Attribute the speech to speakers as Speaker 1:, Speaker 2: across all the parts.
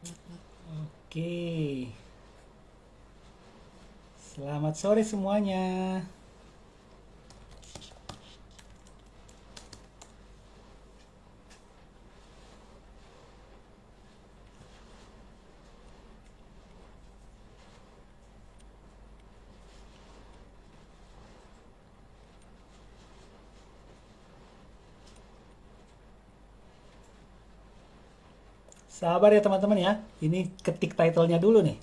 Speaker 1: Oke, selamat sore semuanya. Sabar ya teman-teman ya. Ini ketik title-nya dulu nih.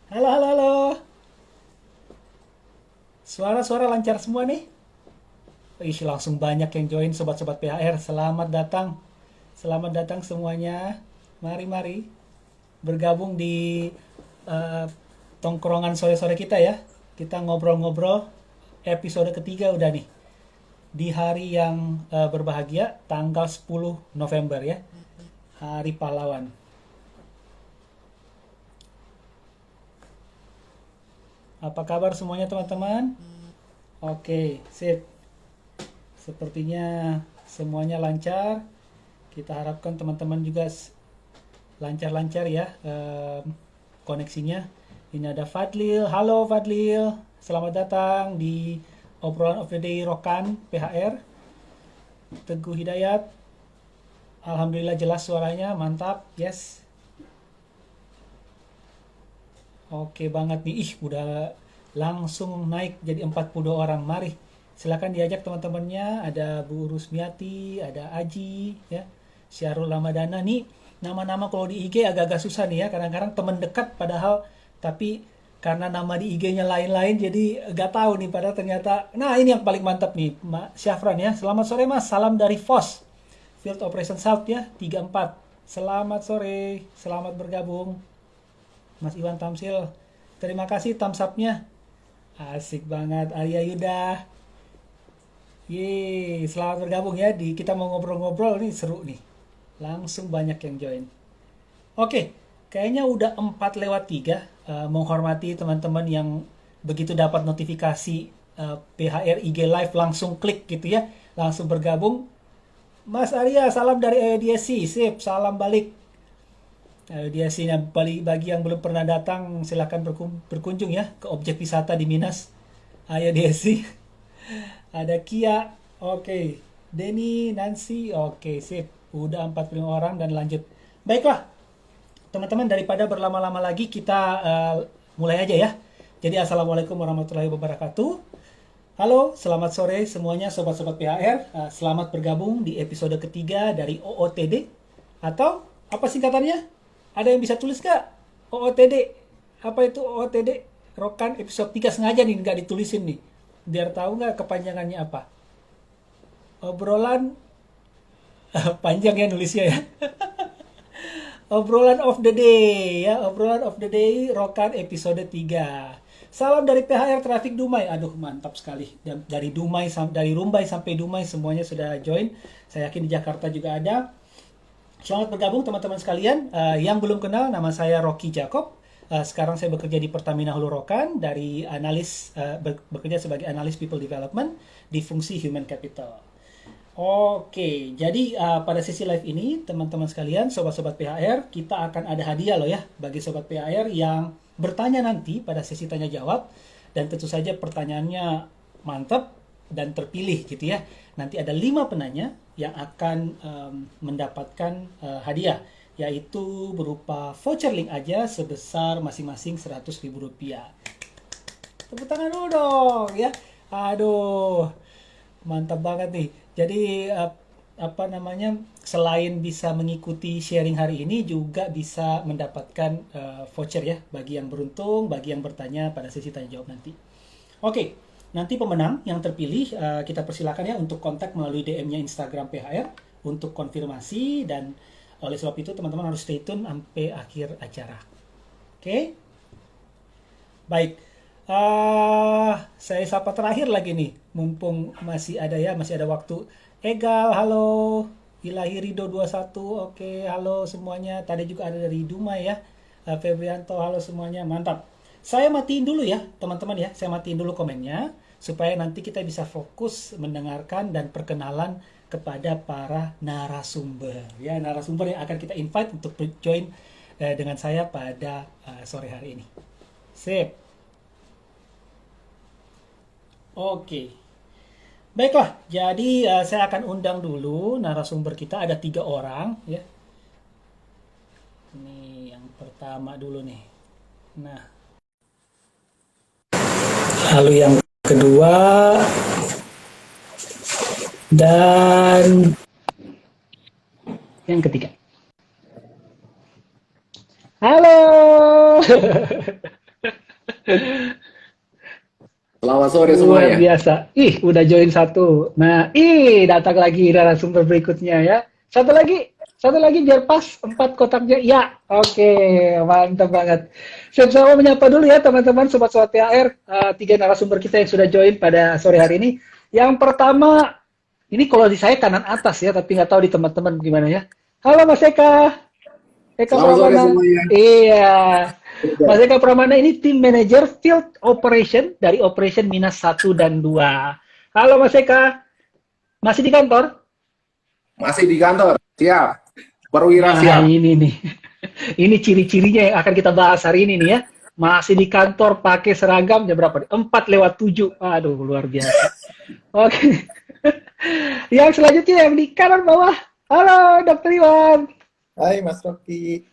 Speaker 1: Halo, halo, halo. Suara-suara lancar semua nih. Ih, langsung banyak yang join sobat-sobat PHR. Selamat datang. Selamat datang semuanya. Mari, mari bergabung di eh, tongkrongan sore-sore kita ya. Kita ngobrol-ngobrol episode ketiga udah nih. Di hari yang berbahagia, tanggal 10 November ya. Hari Pahlawan. Apa kabar semuanya teman-teman? Oke, sip. Sepertinya semuanya lancar. Kita harapkan teman-teman juga lancar-lancar ya koneksinya. Ini ada Fadlil. Halo Fadlil. Selamat datang di obrolan of the day Rokan PHR. Teguh Hidayat. Alhamdulillah jelas suaranya. Mantap. Yes. Oke banget nih. Ih, udah langsung naik jadi 42 orang. Mari, silakan diajak teman-temannya. Ada Bu Rusmiati, ada Aji, ya. Syahrul Ramadana nih. Nama-nama kalau di IG agak-agak susah nih ya. Kadang-kadang teman dekat padahal tapi karena nama di IG-nya lain-lain jadi gak tahu nih padahal ternyata. Nah, ini yang paling mantap nih, Mak Syafran ya. Selamat sore Mas. Salam dari FOS. Field Operation South ya, 34. Selamat sore. Selamat bergabung. Mas Iwan Tamsil. Terima kasih thumbs up-nya. Asik banget Arya Yuda. Yeay, selamat bergabung ya di kita mau ngobrol-ngobrol nih seru nih. Langsung banyak yang join. Oke, kayaknya udah 4 lewat 3. Menghormati teman-teman yang begitu dapat notifikasi PHR IG Live langsung klik gitu ya. Langsung bergabung. Mas Arya, salam dari ADSC. Sip, salam balik. Dia sini bagi yang belum pernah datang silahkan berkunjung ya ke objek wisata di Minas. Ayo Desi. Ada Kia. Oke. Denny, Nancy. Oke, sip. Udah 45 orang dan lanjut. Baiklah, teman-teman daripada berlama-lama lagi kita mulai aja ya. Jadi assalamualaikum warahmatullahi wabarakatuh. Halo, selamat sore semuanya sobat-sobat PHR. Selamat bergabung di episode ketiga dari OOTD atau apa singkatannya? Ada yang bisa tulis gak? OOTD. Apa itu OOTD? Rokan episode 3 sengaja nih nggak ditulisin nih. Biar tahu nggak kepanjangannya apa. Obrolan panjang ya nulisnya ya. Obrolan of the day ya. Obrolan of the day Rokan episode 3. Salam dari PHR Traffic Dumai. Aduh mantap sekali. Dari Dumai dari Rumbai sampai Dumai semuanya sudah join. Saya yakin di Jakarta juga ada. Selamat bergabung teman-teman sekalian. Yang belum kenal, nama saya Rocky Jacob. Sekarang saya bekerja di Pertamina Hulu Rokan dari analis bekerja sebagai analis people development di fungsi human capital. Oke, jadi pada sesi live ini teman-teman sekalian, sobat-sobat PHR, kita akan ada hadiah loh ya bagi sobat PHR yang bertanya nanti pada sesi tanya jawab dan tentu saja pertanyaannya mantap dan terpilih gitu ya. Nanti ada 5 penanya yang akan mendapatkan hadiah yaitu berupa voucher link aja sebesar masing-masing Rp100.000. Tepuk tangan dulu dong ya. Aduh, mantap banget nih. Jadi apa namanya? Selain bisa mengikuti sharing hari ini juga bisa mendapatkan voucher ya bagi yang beruntung, bagi yang bertanya pada sesi tanya jawab nanti. Oke, nanti pemenang yang terpilih kita persilakan ya untuk kontak melalui DM-nya Instagram PHR untuk konfirmasi dan oleh sebab itu teman-teman harus stay tune sampai akhir acara. Oke? Baik. Saya sapa terakhir lagi nih, mumpung masih ada ya, masih ada waktu. Egal, halo. Ilahi Rido 21, oke, halo semuanya. Tadi juga ada dari Dumai ya. Febrianto, halo semuanya, mantap. Saya matiin dulu ya, teman-teman ya. Saya matiin dulu komennya supaya nanti kita bisa fokus mendengarkan dan perkenalan kepada para narasumber. Ya, narasumber yang akan kita invite untuk join dengan saya pada sore hari ini. Sip. Oke. Baiklah, jadi saya akan undang dulu narasumber kita, ada 3 orang ya. Ini yang pertama dulu nih. Nah, lalu yang kedua dan yang ketiga. Halo.
Speaker 2: Selamat sore
Speaker 1: Luar
Speaker 2: semuanya.
Speaker 1: biasa. Ih, udah join satu. Nah, datang lagi narasumber berikutnya ya. Satu lagi biar pas 4 kotaknya. Ya, oke, mantap banget. Sama menyapa dulu ya teman-teman sobat-sobat THR. 3 narasumber kita yang sudah join pada sore hari ini. Yang pertama, ini kalau di saya kanan atas ya, tapi nggak tahu di teman-teman gimana ya. Halo Mas Eka
Speaker 2: Selamat sore
Speaker 1: Pramana.
Speaker 2: semuanya.
Speaker 1: Iya. Mas Eka Pramana ini tim manager field operation dari operation minus 1 dan 2. Halo Mas Eka, masih di kantor?
Speaker 2: Masih di kantor. Siap. Perwira
Speaker 1: Nah
Speaker 2: siap.
Speaker 1: ini nih, ini ciri-cirinya yang akan kita bahas hari ini nih ya. Masih di kantor pakai seragam jam berapa nih? 4:07. Aduh, luar biasa. Oke. Yang selanjutnya yang di kanan bawah. Halo Dokter Iwan.
Speaker 3: Hai Mas Rocky.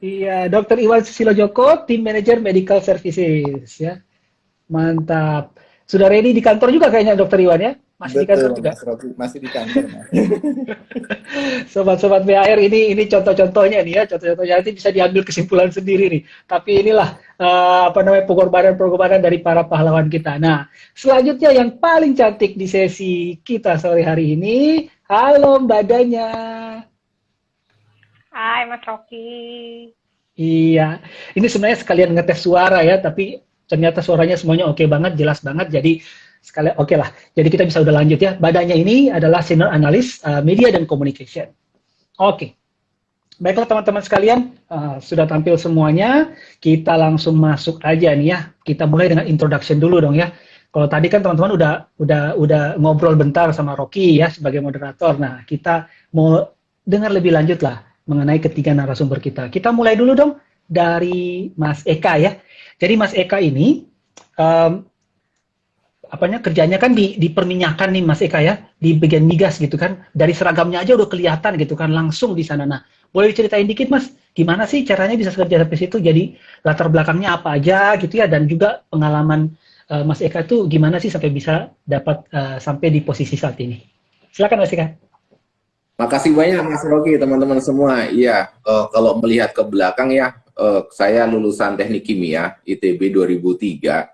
Speaker 1: Iya, Dokter Iwan Susilo Joko, Tim Manager Medical Services ya. Mantap. Sudah ready di kantor juga kayaknya Dokter Iwan ya? Masih di kantor
Speaker 3: Betul
Speaker 1: juga.
Speaker 3: Mas Rocky, masih di kantor Mas.
Speaker 1: Sobat-sobat BHR ini contoh-contohnya nih ya, contoh-contohnya nanti bisa diambil kesimpulan sendiri nih. Tapi inilah apa namanya pengorbanan-pengorbanan dari para pahlawan kita. Nah, selanjutnya yang paling cantik di sesi kita sore hari ini, halo Mbak Danya.
Speaker 4: Hai Mas Rocky.
Speaker 1: Iya, ini sebenarnya sekalian ngetes suara ya, tapi ternyata suaranya semuanya oke banget, jelas banget. Jadi sekalian oke lah. Jadi kita bisa udah lanjut ya. Badannya ini adalah senior analis media dan communication. Oke, baiklah teman-teman sekalian, sudah tampil semuanya. Kita langsung masuk aja nih ya. Kita mulai dengan introduction dulu dong ya. Kalau tadi kan teman-teman udah ngobrol bentar sama Rocky ya sebagai moderator. Nah, kita mau dengar lebih lanjut lah mengenai ketiga narasumber kita. Kita mulai dulu dong dari Mas Eka ya. Jadi Mas Eka ini kerjanya kan di perminyakan nih Mas Eka ya, di bagian migas gitu kan. Dari seragamnya aja udah kelihatan gitu kan langsung di sana. Nah, boleh diceritain dikit Mas, gimana sih caranya bisa kerja sampai situ? Jadi latar belakangnya apa aja gitu ya, dan juga pengalaman Mas Eka tuh gimana sih sampai bisa dapat sampai di posisi saat ini? Silakan Mas Eka.
Speaker 2: Makasih banyak Mas Rocky, teman-teman semua. Iya, kalau melihat ke belakang ya, saya lulusan Teknik Kimia ITB 2003.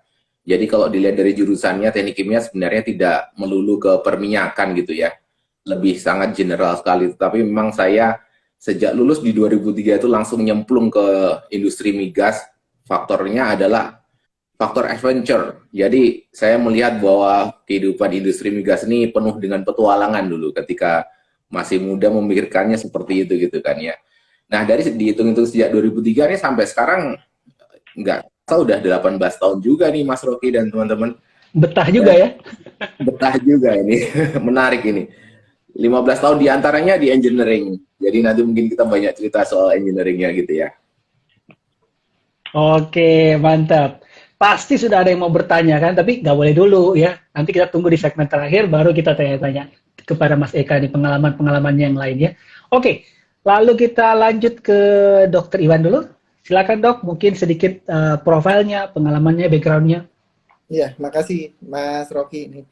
Speaker 2: Jadi kalau dilihat dari jurusannya, Teknik Kimia sebenarnya tidak melulu ke perminyakan gitu ya. Lebih sangat general sekali. Tapi memang saya sejak lulus di 2003 itu langsung nyemplung ke industri migas. Faktornya adalah faktor adventure. Jadi saya melihat bahwa kehidupan industri migas ini penuh dengan petualangan dulu ketika masih muda, memikirkannya seperti itu gitu kan ya. Nah, dari dihitung-hitung sejak 2003 nih sampai sekarang nggak tahu udah 18 tahun juga nih Mas Rocky dan teman-teman.
Speaker 1: Betah juga ya?
Speaker 2: Betah juga ini. Menarik ini. 15 tahun diantaranya di engineering. Jadi nanti mungkin kita banyak cerita soal engineeringnya gitu ya.
Speaker 1: Oke, mantap. Pasti sudah ada yang mau bertanya kan, tapi nggak boleh dulu ya. Nanti kita tunggu di segmen terakhir, baru kita tanya-tanya kepada Mas Eka nih pengalaman-pengalaman yang lain ya. Oke, lalu kita lanjut ke Dokter Iwan dulu. Silakan Dok, mungkin sedikit profilnya, pengalamannya, backgroundnya.
Speaker 3: Iya, makasih Mas Rocky ini.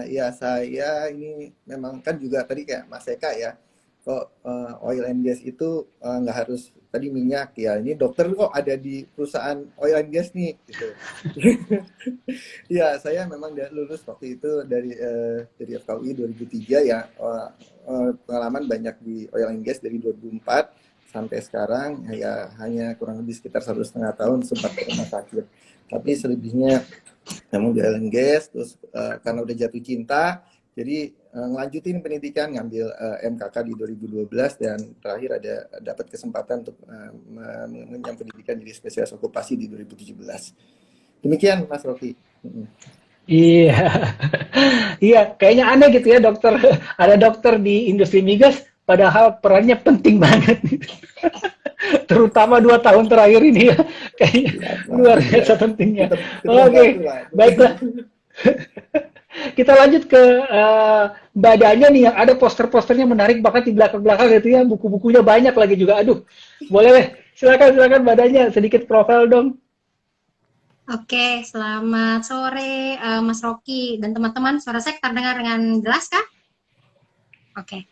Speaker 3: Ya saya ini memang kan juga tadi kayak Mas Eka ya. Kok oil and gas itu nggak harus tadi minyak ya. Ini dokter kok ada di perusahaan oil and gas nih gitu. Ya, saya memang lulus waktu itu dari FKUI 2003 ya. Pengalaman banyak di oil and gas dari 2004 sampai sekarang ya hanya kurang lebih sekitar 1,5 tahun sempat ke rumah sakit. Tapi selebihnya namun di oil and gas terus karena udah jatuh cinta Jadi ngelanjutin pendidikan, ngambil MKK di 2012 dan terakhir dapat kesempatan untuk mengenyam pendidikan jadi spesialis okupasi di 2017. Demikian Mas Rocky.
Speaker 1: Iya, iya, kayaknya aneh gitu ya dokter. Ada dokter di industri migas, padahal perannya penting banget. Terutama 2 tahun terakhir ini ya, kayaknya
Speaker 3: Ya,
Speaker 1: luar biasa pentingnya. Oke, baiklah. Kita lanjut ke badannya nih, yang ada poster-posternya menarik banget di belakang-belakang gitu ya, buku-bukunya banyak lagi juga. Aduh, boleh deh, silakan badannya, sedikit profil dong.
Speaker 4: Oke, selamat sore Mas Rocky dan teman-teman. Suara saya terdengar dengan jelas kah? Oke.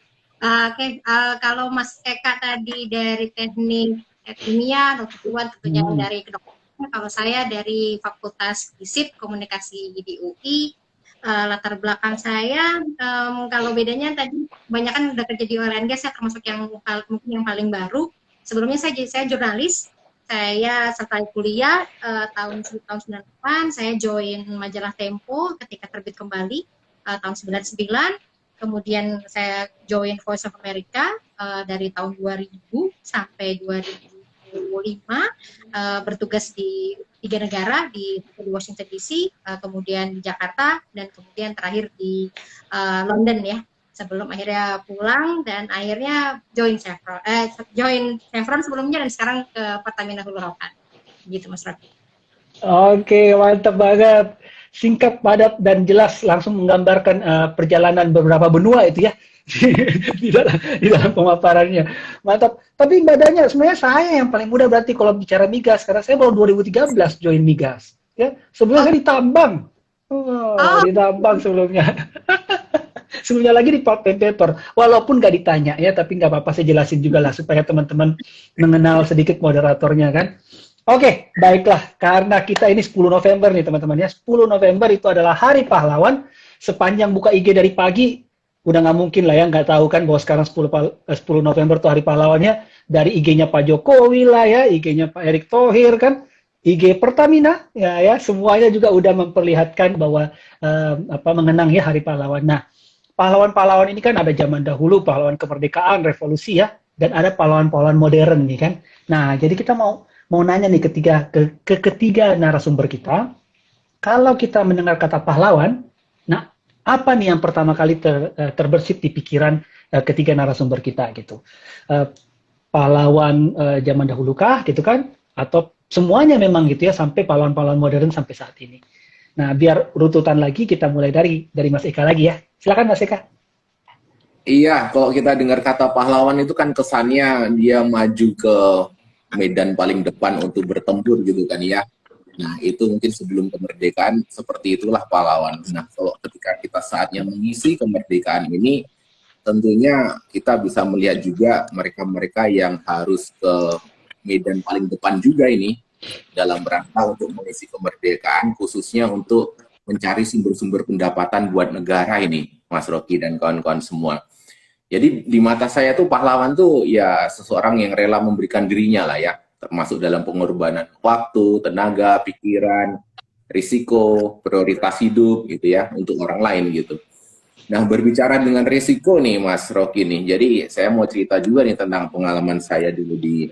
Speaker 4: Kalau Mas Eka tadi dari teknik kimia, Dokter Iwan tentunya dari kedokteran. Kalau saya dari Fakultas Fisip Komunikasi di UI. Latar belakang saya, kalau bedanya tadi banyak kan udah kerja di oil and gas, saya termasuk yang mungkin yang paling baru. Sebelumnya saya jurnalis. Saya setelah kuliah tahun 98, saya join majalah Tempo ketika terbit kembali tahun 99. Kemudian saya join Voice of America dari tahun 2000 sampai 2005, bertugas di 3 negara, di Washington DC, kemudian di Jakarta, dan kemudian terakhir di London ya. Sebelum akhirnya pulang dan akhirnya join Chevron sebelumnya dan sekarang ke Pertamina Hulu Rokan. Gitu Mas Rocky.
Speaker 1: Oke, mantap banget. Singkat, padat, dan jelas langsung menggambarkan perjalanan beberapa benua itu ya di dalam pemaparannya. Mantap. Tapi badannya sebenarnya saya yang paling muda berarti kalau bicara migas, karena saya baru 2013 join migas. Ya, sebelumnya saya ditambang. Ditambang sebelumnya. Sebelumnya lagi di pulp and paper, walaupun nggak ditanya ya, tapi nggak apa-apa, saya jelasin juga lah supaya teman-teman mengenal sedikit moderatornya kan. Oke, baiklah, karena kita ini 10 November nih teman-teman ya, 10 November itu adalah Hari Pahlawan. Sepanjang buka IG dari pagi, udah nggak mungkin lah ya, nggak tahu kan bahwa sekarang 10 November itu Hari Pahlawannya, dari IG-nya Pak Jokowi lah ya, IG-nya Pak Erick Thohir kan, IG Pertamina ya, semuanya juga udah memperlihatkan bahwa mengenang ya Hari Pahlawan. Nah, pahlawan-pahlawan ini kan ada zaman dahulu, pahlawan kemerdekaan, revolusi ya, dan ada pahlawan-pahlawan modern nih kan. Nah, jadi kita mau nanya nih ketiga narasumber kita, kalau kita mendengar kata pahlawan, nah apa nih yang pertama kali terbersit di pikiran ketiga narasumber kita gitu? Pahlawan zaman dahulu kah gitu kan? Atau semuanya memang gitu ya, sampai pahlawan-pahlawan modern sampai saat ini? Nah, biar urutan lagi kita mulai dari Mas Eka lagi ya. Silakan Mas Eka.
Speaker 2: Iya, kalau kita dengar kata pahlawan itu kan kesannya dia maju ke medan paling depan untuk bertempur gitu kan ya. Nah, itu mungkin sebelum kemerdekaan seperti itulah pahlawan. Nah, kalau ketika kita saatnya mengisi kemerdekaan ini, tentunya kita bisa melihat juga mereka-mereka yang harus ke medan paling depan juga ini dalam rangka untuk mengisi kemerdekaan, khususnya untuk mencari sumber-sumber pendapatan buat negara ini, Mas Rocky dan kawan-kawan semua. Jadi di mata saya tuh pahlawan tuh ya seseorang yang rela memberikan dirinya lah ya, termasuk dalam pengorbanan waktu, tenaga, pikiran, risiko, prioritas hidup gitu ya, untuk orang lain gitu. Nah, berbicara dengan risiko nih Mas Rocky nih, jadi saya mau cerita juga nih tentang pengalaman saya dulu di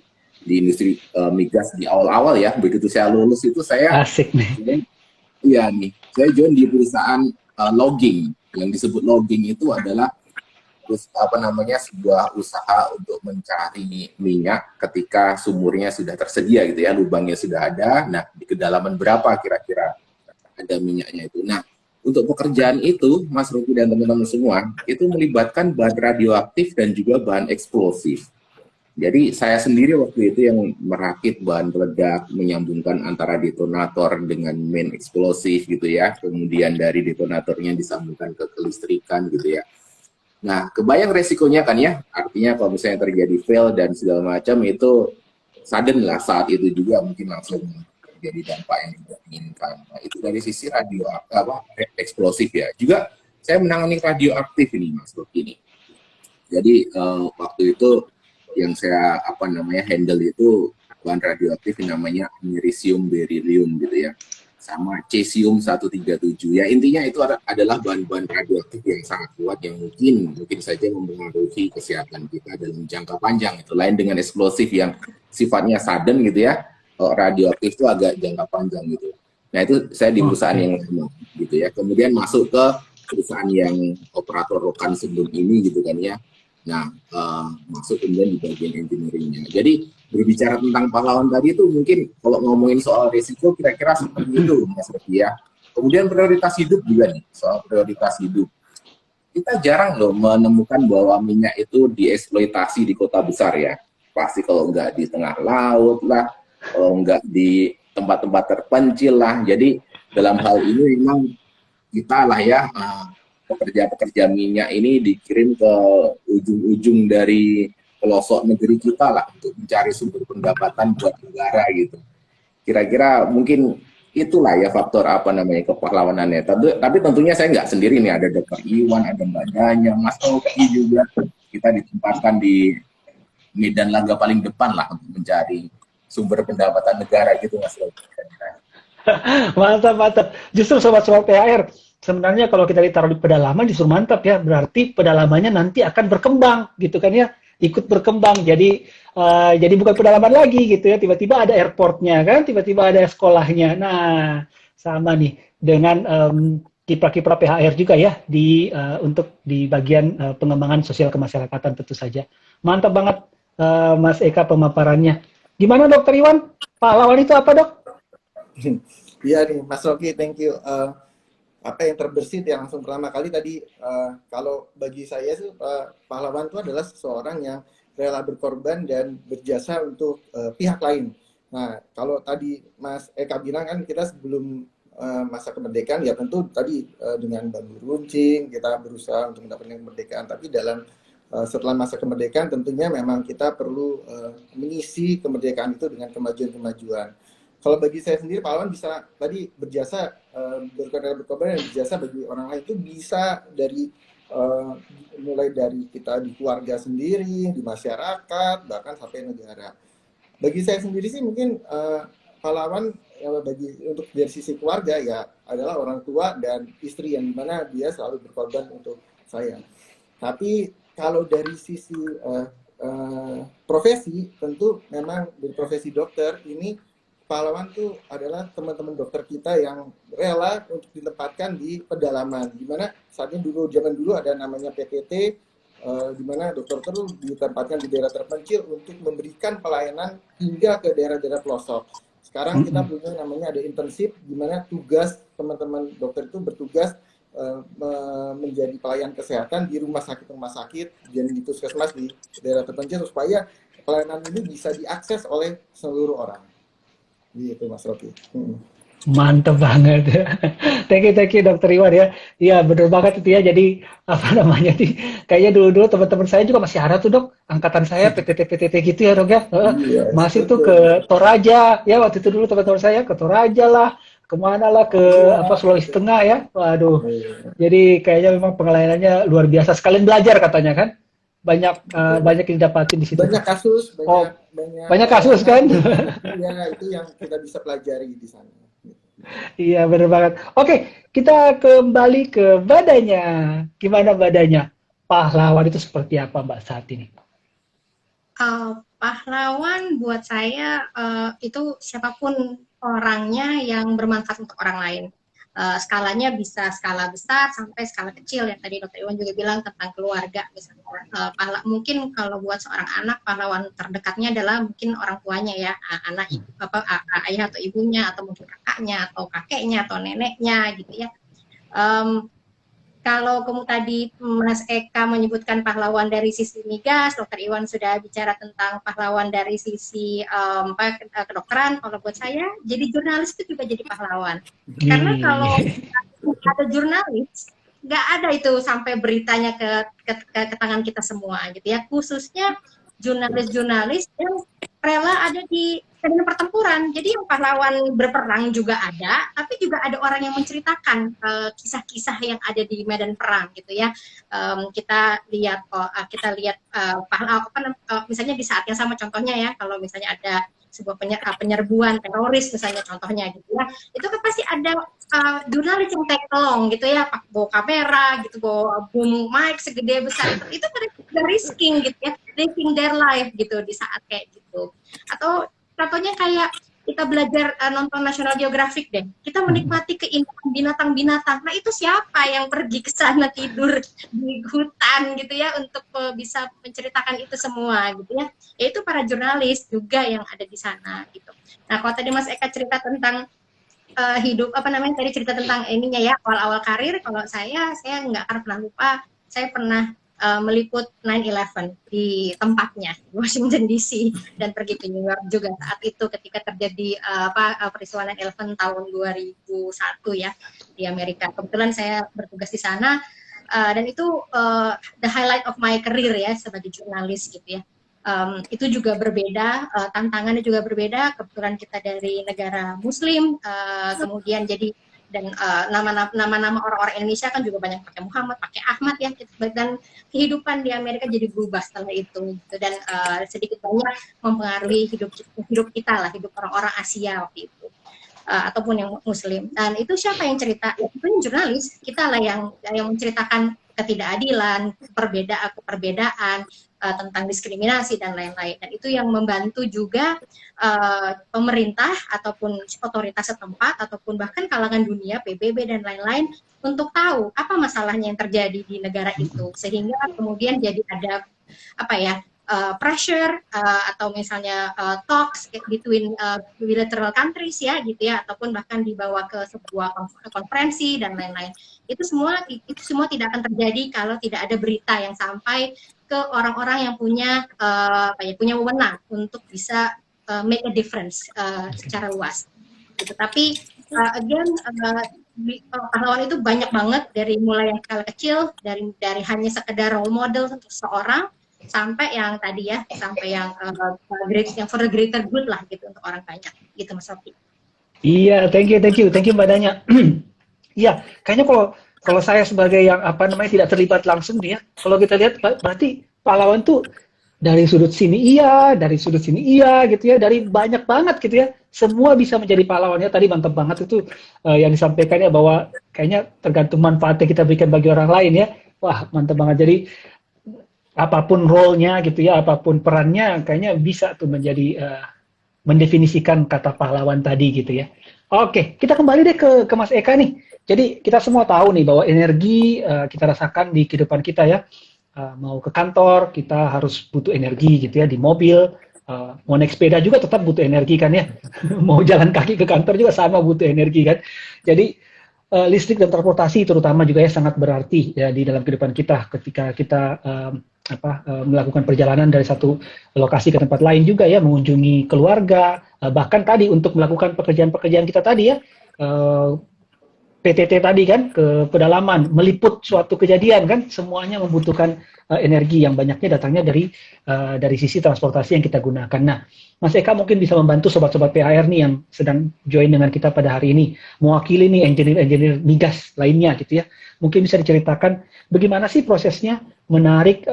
Speaker 2: industri migas di awal-awal ya. Begitu saya lulus itu saya
Speaker 1: asik nih.
Speaker 2: Iya nih, saya join di perusahaan logging. Yang disebut logging itu adalah sebuah usaha untuk mencari minyak ketika sumurnya sudah tersedia gitu ya, lubangnya sudah ada. Nah, di kedalaman berapa kira-kira ada minyaknya itu. Nah, untuk pekerjaan itu, Mas Rocky dan teman-teman semua, itu melibatkan bahan radioaktif dan juga bahan eksplosif. Jadi saya sendiri waktu itu yang merakit bahan peledak, menyambungkan antara detonator dengan main eksplosif gitu ya. Kemudian dari detonatornya disambungkan ke kelistrikan gitu ya. Nah, kebayang resikonya kan ya. Artinya kalau misalnya terjadi fail dan segala macam itu sudden lah saat itu juga mungkin langsung jadi dampak yang tidak diinginkan. Nah, itu dari sisi eksplosif ya. Juga saya menangani radioaktif ini Mas Rocky ini. Jadi waktu itu yang saya handle itu bahan radioaktif yang namanya americium beryllium gitu ya. sama cesium 137. Ya intinya itu adalah bahan-bahan radioaktif yang sangat kuat yang mungkin saja mempengaruhi kesehatan kita dalam jangka panjang. Itu lain dengan eksplosif yang sifatnya sudden gitu ya. Radioaktif itu agak jangka panjang gitu. Nah itu saya di perusahaan yang lama gitu ya. Kemudian masuk ke perusahaan yang operator rokan sebelum ini gitu kan ya. Nah, masuk kemudian di bagian engineering-nya. Jadi berbicara tentang pahlawan tadi itu mungkin kalau ngomongin soal risiko kira-kira seperti itu Mas Rocky ya. Kemudian prioritas hidup juga nih, soal prioritas hidup. Kita jarang loh menemukan bahwa minyak itu dieksploitasi di kota besar ya. Pasti kalau nggak di tengah laut lah, kalau nggak di tempat-tempat terpencil lah. Jadi dalam hal ini memang kita lah ya, pekerja-pekerja minyak ini dikirim ke ujung-ujung dari pelosok negeri kita lah untuk mencari sumber pendapatan buat negara gitu. Kira-kira mungkin itulah ya faktor apa namanya kepahlawanannya. Tapi tentunya saya nggak sendiri nih, ada Dr. Iwan, ada Mbak Danya, Mas Oki juga. Kita ditempatkan di medan laga paling depan lah untuk mencari sumber pendapatan negara gitu Mas Oki.
Speaker 1: Mantap. Justru sobat-sobat PHR, sebenarnya kalau kita ditaruh di pedalaman justru mantap ya. Berarti pedalamannya nanti akan berkembang gitu kan ya, ikut berkembang. Jadi bukan pedalaman lagi gitu ya. Tiba-tiba ada airportnya kan, tiba-tiba ada sekolahnya. Nah, sama nih dengan kiprah-kiprah PHR juga ya untuk di bagian pengembangan sosial kemasyarakatan tentu saja. Mantap banget Mas Eka pemaparannya. Gimana Dokter Iwan? Pahlawan itu apa Dok?
Speaker 3: Iya nih, Mas Rocky, thank you. Apa yang terbersit yang langsung pertama kali tadi, kalau bagi saya sih pahlawan itu adalah seseorang yang rela berkorban dan berjasa untuk pihak lain. Nah, kalau tadi Mas Eka bilang kan kita sebelum masa kemerdekaan ya tentu tadi dengan bambu runcing kita berusaha untuk mendapatkan kemerdekaan. Tapi setelah masa kemerdekaan tentunya memang kita perlu mengisi kemerdekaan itu dengan kemajuan-kemajuan. Kalau bagi saya sendiri pahlawan bisa tadi berjasa berkorban dan berjasa bagi orang lain itu bisa dari mulai dari kita di keluarga sendiri, di masyarakat, bahkan sampai negara. Bagi saya sendiri sih mungkin pahlawan untuk dari sisi keluarga ya adalah orang tua dan istri yang dimana dia selalu berkorban untuk saya. Tapi kalau dari sisi profesi tentu memang dari profesi dokter ini pahlawan itu adalah teman-teman dokter kita yang rela untuk ditempatkan di pedalaman. Dimana saatnya zaman dulu ada namanya PPT, di mana dokter ditempatkan di daerah terpencil untuk memberikan pelayanan hingga ke daerah-daerah pelosok. Sekarang kita punya namanya ada internship, di mana tugas teman-teman dokter itu bertugas menjadi pelayan kesehatan di rumah sakit dan di puskesmas di daerah terpencil supaya pelayanan ini bisa diakses oleh seluruh orang. Gitu Mas Rocky.
Speaker 1: Mantap banget. Thank you Dokter Iwan ya. Iya benar banget itu ya. Jadi apa namanya nih? Kayaknya dulu teman-teman saya juga masih ada tuh Dok. Angkatan saya PTT gitu ya Dok ya.
Speaker 3: Iya,
Speaker 1: masih tuh ke Toraja ya waktu itu dulu teman-teman saya ke Toraja lah. Kemana lah ke Sulawesi Tengah ya. Waduh. Jadi kayaknya memang pengelayanannya luar biasa. Sekalian belajar katanya kan. Banyak yang didapatin di situ.
Speaker 3: Banyak kasus,
Speaker 1: banyak kasus kan?
Speaker 3: Iya, itu yang kita bisa pelajari di sana.
Speaker 1: Iya, benar banget. Oke, kita kembali ke Badanya. Gimana Badanya? Pahlawan itu seperti apa Mbak saat ini?
Speaker 4: Pahlawan buat saya itu siapapun orangnya yang bermanfaat untuk orang lain. Skalanya bisa skala besar sampai skala kecil yang tadi Dr. Iwan juga bilang tentang keluarga misalnya. Mungkin kalau buat seorang anak pahlawan terdekatnya adalah mungkin orang tuanya ya, ayah atau ibunya atau mungkin kakaknya atau kakeknya atau neneknya gitu ya. Kalau kamu tadi Mas Eka menyebutkan pahlawan dari sisi migas, Dr. Iwan sudah bicara tentang pahlawan dari sisi kedokteran. Kalau buat saya, jadi jurnalis itu juga jadi pahlawan. Karena kalau ada jurnalis, nggak ada itu sampai beritanya ke tangan kita semua, gitu ya. Khususnya jurnalis-jurnalis yang rela ada di medan pertempuran. Jadi yang pahlawan berperang juga ada, tapi juga ada orang yang menceritakan kisah-kisah yang ada di medan perang gitu ya. Kita lihat pahlawan misalnya di saat yang sama contohnya ya, kalau misalnya ada sebuah penyerbuan teroris misalnya contohnya gitu ya, itu kan pasti ada jurnalis yang take along gitu ya, bawa kamera gitu, bawa boom mic segede besar itu mereka risking gitu ya, risking their life gitu di saat kayak gitu. Atau contohnya kayak kita belajar nonton National Geographic deh, kita menikmati keindahan binatang-binatang. Nah itu siapa yang pergi ke sana tidur di hutan gitu ya untuk bisa menceritakan itu semua gitu ya? Yaitu para jurnalis juga yang ada di sana gitu. Nah kalau tadi Mas Eka cerita tentang hidup tadi cerita tentang ininya ya, awal-awal karir, kalau saya nggak akan pernah lupa, saya pernah meliput 9/11 di tempatnya di Washington DC dan pergi ke New York juga saat itu ketika terjadi peristiwa 9/11 tahun 2001 ya di Amerika. Kebetulan saya bertugas di sana dan itu the highlight of my career ya sebagai jurnalis gitu ya. Itu juga berbeda, tantangannya juga berbeda. Kebetulan kita dari negara Muslim, kemudian jadi dan nama-nama orang-orang Indonesia kan juga banyak pakai Muhammad, pakai Ahmad ya, dan kehidupan di Amerika jadi berubah setelah itu gitu. Dan sedikit banyak mempengaruhi hidup kita lah, hidup orang-orang Asia waktu itu. Ataupun yang Muslim. Dan itu siapa yang cerita? Itu jurnalis. Kita lah yang menceritakan ketidakadilan, perbedaan, tentang diskriminasi dan lain-lain. Dan itu yang membantu juga pemerintah ataupun otoritas setempat ataupun bahkan kalangan dunia, PBB dan lain-lain untuk tahu apa masalahnya yang terjadi di negara itu, sehingga kemudian jadi ada pressure atau misalnya talks between bilateral countries ya gitu ya, ataupun bahkan dibawa ke sebuah konferensi dan lain-lain. Itu semua tidak akan terjadi kalau tidak ada berita yang sampai ke orang-orang yang punya wewenang untuk bisa make a difference secara luas. Gitu. Tapi pahlawan itu banyak banget, dari mulai yang skala kecil, dari hanya sekedar role model untuk seorang, sampai yang tadi ya, sampai yang yang for the greater good lah gitu untuk orang banyak gitu Mas Rocky.
Speaker 1: Iya, thank you Mbak Danya. Iya, kayaknya kalau saya sebagai yang tidak terlibat langsung nih ya, kalau kita lihat berarti pahlawan tuh dari sudut sini iya, dari sudut sini iya gitu ya, dari banyak banget gitu ya, semua bisa menjadi pahlawannya. Tadi mantap banget itu yang disampaikannya, bahwa kayaknya tergantung manfaatnya kita berikan bagi orang lain ya. Wah, mantap banget. Jadi apapun role-nya gitu ya, apapun perannya, kayaknya bisa tuh menjadi mendefinisikan kata pahlawan tadi gitu ya. Oke, kita kembali deh ke Mas Eka nih. Jadi kita semua tahu nih bahwa energi kita rasakan di kehidupan kita ya. Mau ke kantor kita harus butuh energi gitu ya, di mobil, mau naik sepeda juga tetap butuh energi kan ya. Mau jalan kaki ke kantor juga sama butuh energi kan. Jadi listrik dan transportasi terutama juga ya sangat berarti ya di dalam kehidupan kita ketika kita melakukan perjalanan dari satu lokasi ke tempat lain juga ya, mengunjungi keluarga, bahkan tadi untuk melakukan pekerjaan-pekerjaan kita tadi ya, PTT tadi kan, ke pedalaman, meliput suatu kejadian kan, semuanya membutuhkan energi yang banyaknya datangnya dari sisi transportasi yang kita gunakan. Nah, Mas Eka mungkin bisa membantu sobat-sobat PHR nih yang sedang join dengan kita pada hari ini, mewakili nih engineer migas lainnya gitu ya. Mungkin bisa diceritakan bagaimana sih prosesnya menarik,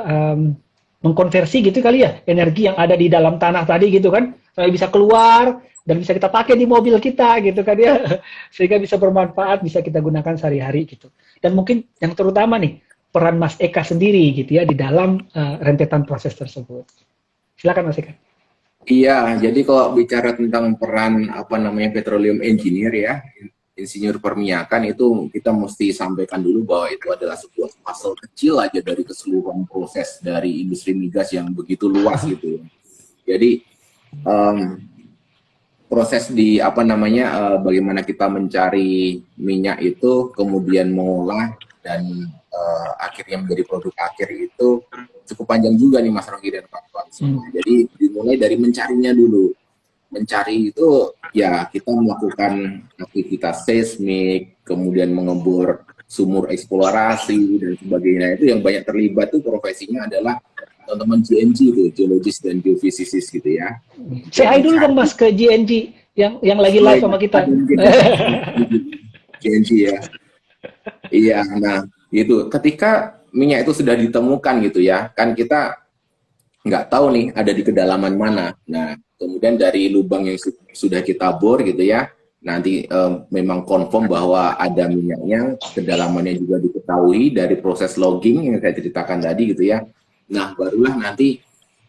Speaker 1: mengkonversi gitu kali ya, energi yang ada di dalam tanah tadi gitu kan, supaya bisa keluar dan bisa kita pakai di mobil kita gitu kan ya, sehingga bisa bermanfaat, bisa kita gunakan sehari-hari gitu. Dan mungkin yang terutama nih, peran Mas Eka sendiri gitu ya di dalam rentetan proses tersebut. Silakan Mas Eka.
Speaker 2: Iya, jadi kalau bicara tentang peran petroleum engineer ya, insinyur perminyakan, itu kita mesti sampaikan dulu bahwa itu adalah sebuah pasal kecil aja dari keseluruhan proses dari industri migas yang begitu luas gitu. Jadi proses di bagaimana kita mencari minyak itu, kemudian mengolah dan akhirnya menjadi produk akhir itu cukup panjang juga nih Mas Rocky dan kawan-kawan semua. Jadi dimulai dari mencarinya dulu. Mencari itu ya kita melakukan aktivitas seismik, kemudian mengebor sumur eksplorasi dan sebagainya. Itu yang banyak terlibat tuh profesinya adalah teman-teman GNG itu, geologis dan geofissis gitu ya.
Speaker 1: Say hi dulu dong Mas ke GNG yang lagi live sama kita.
Speaker 2: GNG ya. Iya, nah itu ketika minyak itu sudah ditemukan gitu ya, kan kita nggak tahu nih ada di kedalaman mana. Nah, Kemudian dari lubang yang sudah kita bor gitu ya, nanti memang confirm bahwa ada minyaknya, kedalamannya juga diketahui dari proses logging yang saya ceritakan tadi gitu ya. Nah, barulah nanti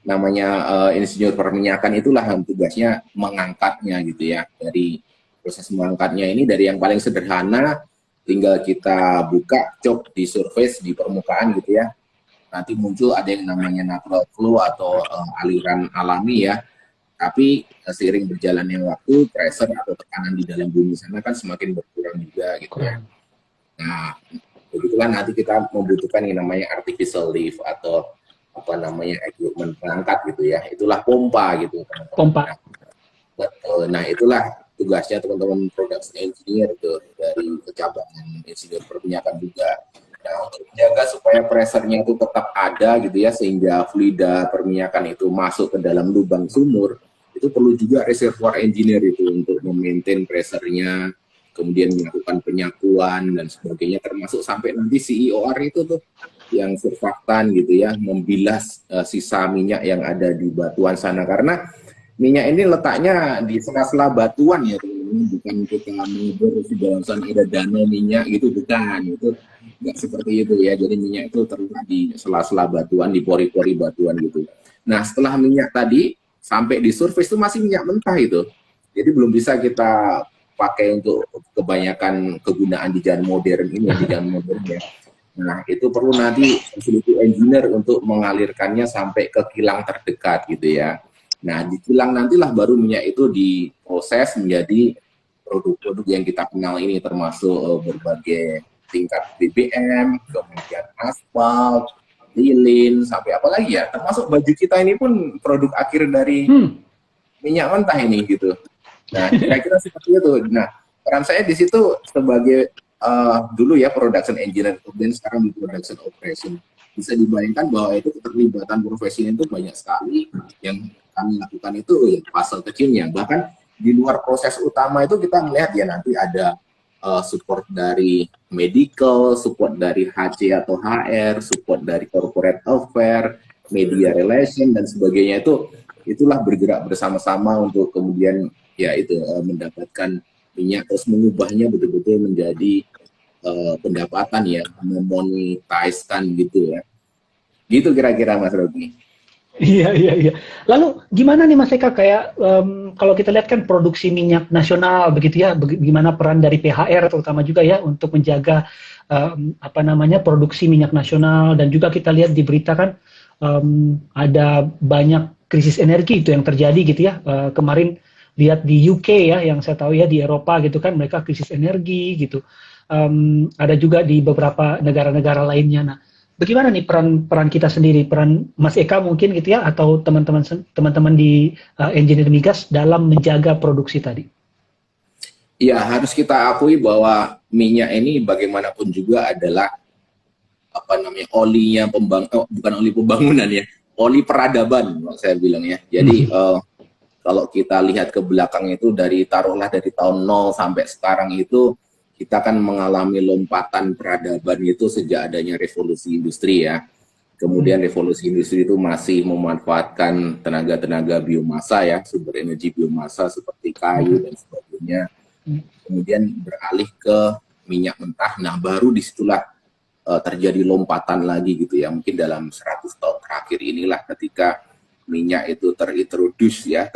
Speaker 2: namanya insinyur perminyakan itulah yang tugasnya mengangkatnya gitu ya. Dari proses mengangkatnya ini dari yang paling sederhana, tinggal kita buka cok di surface di permukaan gitu ya. Nanti muncul ada yang namanya natural flow atau aliran alami ya. Tapi seiring berjalannya waktu, pressure atau tekanan di dalam bumi sana kan semakin berkurang juga gitu ya. Nah, begitulah nanti kita membutuhkan yang namanya artificial lift atau apa namanya equipment pengangkat gitu ya. Itulah pompa gitu.
Speaker 1: Pompa.
Speaker 2: Nah, itulah tugasnya teman-teman production engineer tuh dari kecabangan insinyur perminyakan juga. Nah, untuk menjaga supaya pressure-nya itu tetap ada gitu ya, sehingga fluida perminyakan itu masuk ke dalam lubang sumur, itu perlu juga reservoir engineer itu untuk memaintain pressure-nya, kemudian melakukan penyakuan dan sebagainya, termasuk sampai nanti CEOR itu tuh yang surfaktan gitu ya, membilas sisa minyak yang ada di batuan sana. Karena minyak ini letaknya di sela-sela batuan ya, bukan kita mengebor di dalam sana ada danau minyak gitu, bukan. Itu nggak seperti itu ya. Jadi minyak itu terletak di sela-sela batuan, di pori-pori batuan gitu. Nah, setelah minyak tadi sampai di surface itu masih minyak mentah itu. Jadi belum bisa kita pakai untuk kebanyakan kegunaan di jalan modern ini, di jalan modern ya. Nah, itu perlu nanti facility engineer untuk mengalirkannya sampai ke kilang terdekat gitu ya. Nah, di kilang nantilah baru minyak itu diproses menjadi produk-produk yang kita kenal ini, termasuk berbagai tingkat BBM, kemudian aspal, lilin, sampai apa lagi ya, termasuk baju kita ini pun produk akhir dari minyak mentah ini gitu. Nah, kira-kira seperti itu. Nah, peran saya di situ sebagai dulu ya production engineer, kemudian sekarang di production operation. Bisa dibayangkan bahwa itu keterlibatan profesi itu banyak sekali. Yang kami lakukan itu ya pasal kecilnya. Bahkan di luar proses utama itu kita melihat ya nanti ada support dari medical, support dari HC atau HR, support dari corporate affair, media relation dan sebagainya. Itulah bergerak bersama-sama untuk kemudian ya itu mendapatkan minyak, terus mengubahnya betul-betul menjadi pendapatan ya, memonetize-kan gitu ya. Gitu kira-kira Mas Rogi.
Speaker 1: Iya. Lalu gimana nih Mas Eka, kayak kalau kita lihat kan produksi minyak nasional begitu ya, bagaimana peran dari PHR terutama juga ya untuk menjaga produksi minyak nasional, dan juga kita lihat di berita kan ada banyak krisis energi itu yang terjadi gitu ya. Kemarin lihat di UK ya, yang saya tahu ya, di Eropa gitu kan mereka krisis energi gitu. Ada juga di beberapa negara-negara lainnya. Nah, bagaimana nih peran kita sendiri, peran Mas Eka mungkin gitu ya, atau teman-teman di engineer migas dalam menjaga produksi tadi?
Speaker 2: Ya, harus kita akui bahwa minyak ini bagaimanapun juga adalah olinya bukan oli pembangunan ya, oli peradaban saya bilang ya. Jadi kalau kita lihat ke belakang itu taruhlah dari tahun 0 sampai sekarang itu kita kan mengalami lompatan peradaban itu sejak adanya revolusi industri ya. Kemudian revolusi industri itu masih memanfaatkan tenaga-tenaga biomasa ya, sumber energi biomasa seperti kayu dan sebagainya. Kemudian beralih ke minyak mentah. Nah, baru disitulah terjadi lompatan lagi gitu ya. Mungkin dalam 100 tahun terakhir inilah ketika minyak itu terintroduce ya,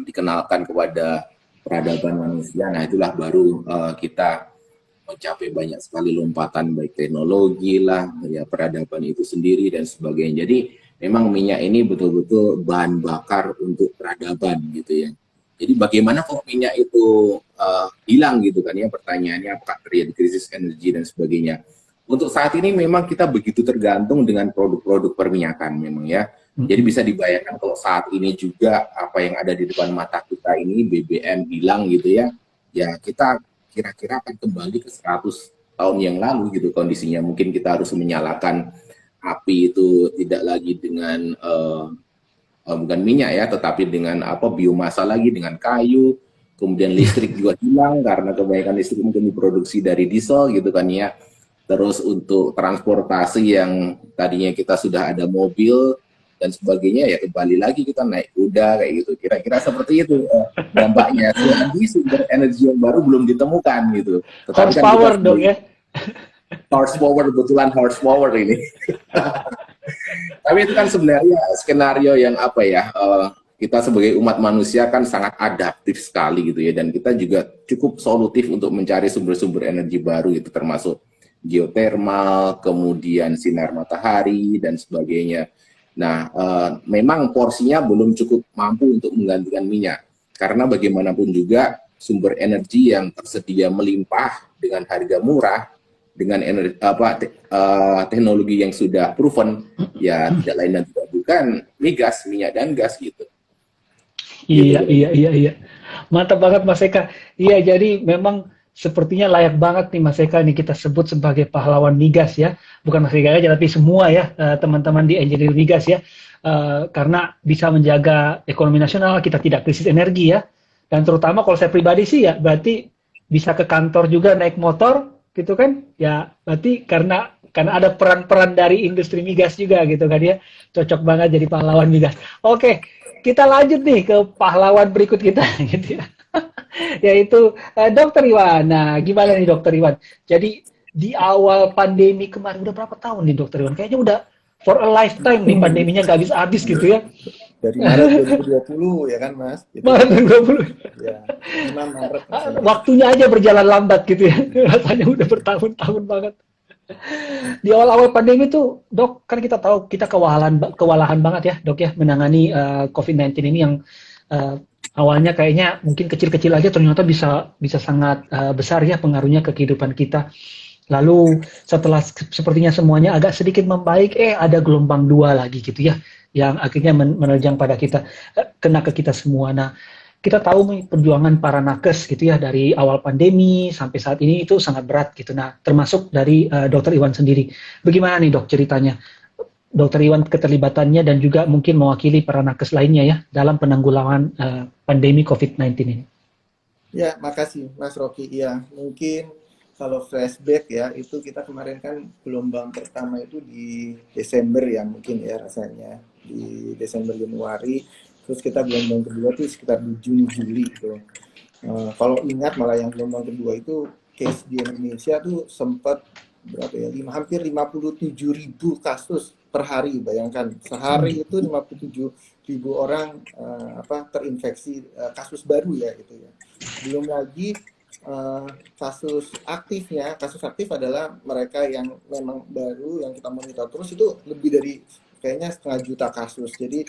Speaker 2: dikenalkan kepada peradaban manusia. Nah, itulah baru kita mencapai banyak sekali lompatan, baik teknologi lah, ya peradaban itu sendiri dan sebagainya. Jadi memang minyak ini betul-betul bahan bakar untuk peradaban gitu ya. Jadi bagaimana kok minyak itu hilang gitu kan ya, pertanyaannya apakah terjadi krisis energi dan sebagainya. Untuk saat ini memang kita begitu tergantung dengan produk-produk perminyakan memang ya. Jadi bisa dibayangkan kalau saat ini juga apa yang ada di depan mata kita ini BBM hilang gitu ya. Ya kita kira-kira akan kembali ke 100 tahun yang lalu gitu kondisinya. Mungkin kita harus menyalakan api itu tidak lagi dengan bukan minyak ya, tetapi dengan biomasa lagi, dengan kayu. Kemudian listrik juga hilang karena kebanyakan listrik mungkin diproduksi dari diesel gitu kan ya. Terus untuk transportasi yang tadinya kita sudah ada mobil dan sebagainya, ya kembali lagi kita naik kuda kayak gitu. Kira-kira seperti itu dampaknya. Selagi sumber energi yang baru belum ditemukan gitu. Tetapi kan kita
Speaker 1: Horsepower dong ya.
Speaker 2: horsepower, kebetulan horsepower ini. Tapi itu kan sebenarnya skenario yang apa ya, kita sebagai umat manusia kan sangat adaptif sekali gitu ya, dan kita juga cukup solutif untuk mencari sumber-sumber energi baru itu, termasuk geotermal, kemudian sinar matahari dan sebagainya. Nah, memang porsinya belum cukup mampu untuk menggantikan minyak, karena bagaimanapun juga sumber energi yang tersedia melimpah dengan harga murah, dengan energi, teknologi yang sudah proven, ya tidak lain dan tidak bukan migas, minyak dan gas gitu.
Speaker 1: Iya, iya. Mantap banget Mas Eka. Iya, jadi memang sepertinya layak banget nih Mas Eka nih kita sebut sebagai pahlawan migas ya. Bukan Mas Eka aja, tapi semua ya teman-teman di Engineer Migas ya. Karena bisa menjaga ekonomi nasional, kita tidak krisis energi ya. Dan terutama kalau saya pribadi sih ya, berarti bisa ke kantor juga naik motor, gitu kan? Ya, berarti karena ada peran-peran dari industri migas juga gitu kan ya. Cocok banget jadi pahlawan migas. Oke, kita lanjut nih ke pahlawan berikut kita gitu ya. Yaitu Dokter Iwan. Nah, gimana nih Dokter Iwan? Jadi di awal pandemi kemarin, udah berapa tahun nih Dokter Iwan? Kayaknya udah for a lifetime nih pandeminya nggak habis-habis gitu ya.
Speaker 3: Dari Maret 2020 ya kan Mas? Gitu.
Speaker 1: Maret 2020.
Speaker 3: Ya, 5 Maret.
Speaker 1: Waktunya aja berjalan lambat gitu ya. Rasanya udah bertahun-tahun banget. Di awal-awal pandemi tuh, Dok, kan kita tahu kita kewalahan banget ya, Dok ya, menangani COVID-19 ini yang awalnya kayaknya mungkin kecil-kecil aja, ternyata bisa sangat besar ya pengaruhnya ke kehidupan kita. Lalu setelah sepertinya semuanya agak sedikit membaik, ada gelombang 2 lagi gitu ya, yang akhirnya menerjang pada kita, kena ke kita semua. Nah, kita tahu nih perjuangan para nakes gitu ya, dari awal pandemi sampai saat ini itu sangat berat gitu. Nah, termasuk dari Dokter Iwan sendiri. Bagaimana nih Dok ceritanya? Dokter Iwan keterlibatannya dan juga mungkin mewakili para nakes lainnya ya dalam penanggulangan pandemi COVID-19 ini.
Speaker 3: Ya, makasih Mas Rocky. Ya, mungkin kalau flashback ya, itu kita kemarin kan gelombang pertama itu di Desember ya, mungkin ya rasanya. Di Desember Januari, terus kita gelombang kedua tuh sekitar di Juni Juli gitu. Kalau ingat malah yang gelombang kedua itu case di Indonesia tuh sempat berapa ya, hampir 57.000 kasus per hari. Bayangkan sehari itu 57.000 orang terinfeksi kasus baru ya gitu ya. Belum lagi kasus aktif adalah mereka yang memang baru yang kita monitor terus, itu lebih dari kayaknya 500.000 kasus. Jadi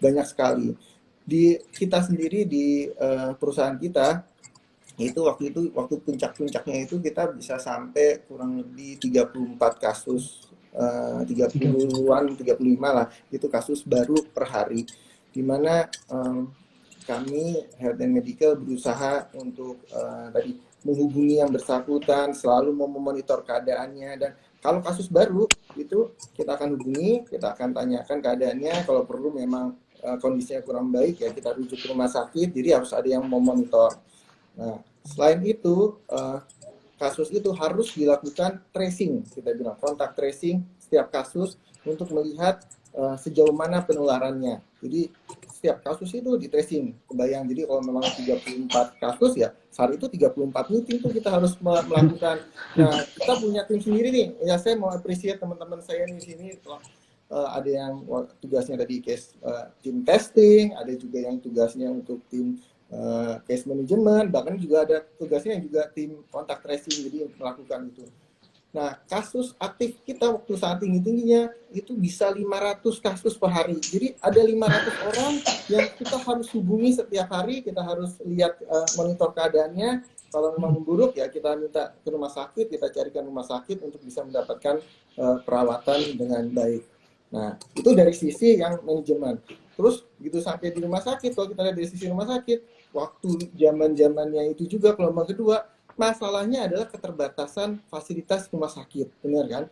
Speaker 3: banyak sekali. Di kita sendiri di perusahaan kita itu waktu puncak-puncaknya itu kita bisa sampai kurang lebih 34 kasus, 30-an, 35 lah, itu kasus baru per hari. Dimana kami Health and Medical berusaha untuk tadi menghubungi yang bersangkutan, selalu memonitor keadaannya, dan kalau kasus baru itu kita akan hubungi, kita akan tanyakan keadaannya, kalau perlu memang kondisinya kurang baik ya kita rujuk ke rumah sakit, jadi harus ada yang memonitor. Nah, selain itu kasus itu harus dilakukan tracing, kita bilang kontak tracing setiap kasus untuk melihat sejauh mana penularannya. Jadi setiap kasus itu di tracing. Kebayang, jadi kalau memang 34 kasus ya, saat itu 34 meeting tuh kita harus melakukan. Nah, kita punya tim sendiri nih. Ya, saya mau appreciate teman-teman saya di sini. Ada yang tugasnya tadi case tim testing, ada juga yang tugasnya untuk tim case management, bahkan juga ada tugasnya yang juga tim kontak tracing, jadi melakukan itu. Nah, kasus aktif kita waktu saat tinggi-tingginya itu bisa 500 kasus per hari. Jadi ada 500 orang yang kita harus hubungi setiap hari, kita harus lihat monitor keadaannya. Kalau memang memburuk ya kita minta ke rumah sakit, kita carikan rumah sakit untuk bisa mendapatkan perawatan dengan baik. Nah, itu dari sisi yang manajemen. Terus gitu sampai di rumah sakit, kalau kita lihat dari sisi rumah sakit, waktu zaman-zamannya itu juga gelombang kedua, masalahnya adalah keterbatasan fasilitas rumah sakit, benar kan?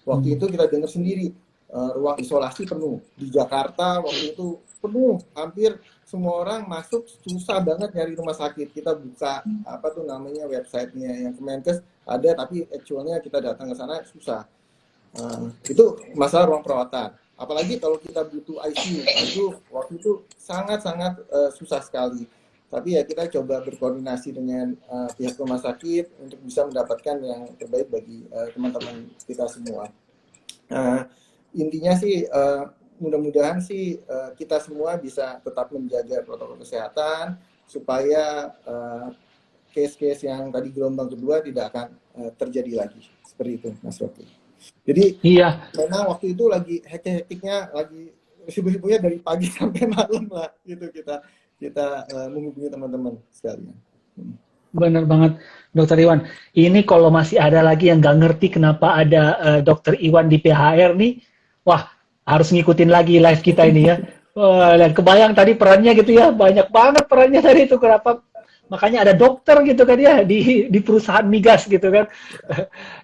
Speaker 3: Waktu itu kita dengar sendiri, ruang isolasi penuh. Di Jakarta waktu itu penuh, hampir semua orang masuk, susah banget nyari rumah sakit. Kita buka websitenya yang Kemenkes ada, tapi actualnya kita datang ke sana susah. Itu masalah ruang perawatan. Apalagi kalau kita butuh ICU, itu waktu itu sangat-sangat susah sekali. Tapi ya kita coba berkoordinasi dengan pihak rumah sakit untuk bisa mendapatkan yang terbaik bagi teman-teman kita semua. Intinya sih mudah-mudahan sih kita semua bisa tetap menjaga protokol kesehatan supaya case-case yang tadi gelombang kedua tidak akan terjadi lagi. Seperti itu, Mas Rocky. Jadi
Speaker 1: Iya,
Speaker 3: memang waktu itu lagi hektik-hektiknya, lagi sibuk-sibuknya dari pagi sampai malam lah gitu kita menghubungi teman-teman sekalian.
Speaker 1: benar banget, Dokter Iwan. Ini kalau masih ada lagi yang nggak ngerti kenapa ada Dokter Iwan di PHR nih, wah harus ngikutin lagi live kita ini ya. Wah, dan kebayang tadi perannya gitu ya, banyak banget perannya tadi itu kenapa makanya ada dokter gitu kan ya di perusahaan migas gitu kan.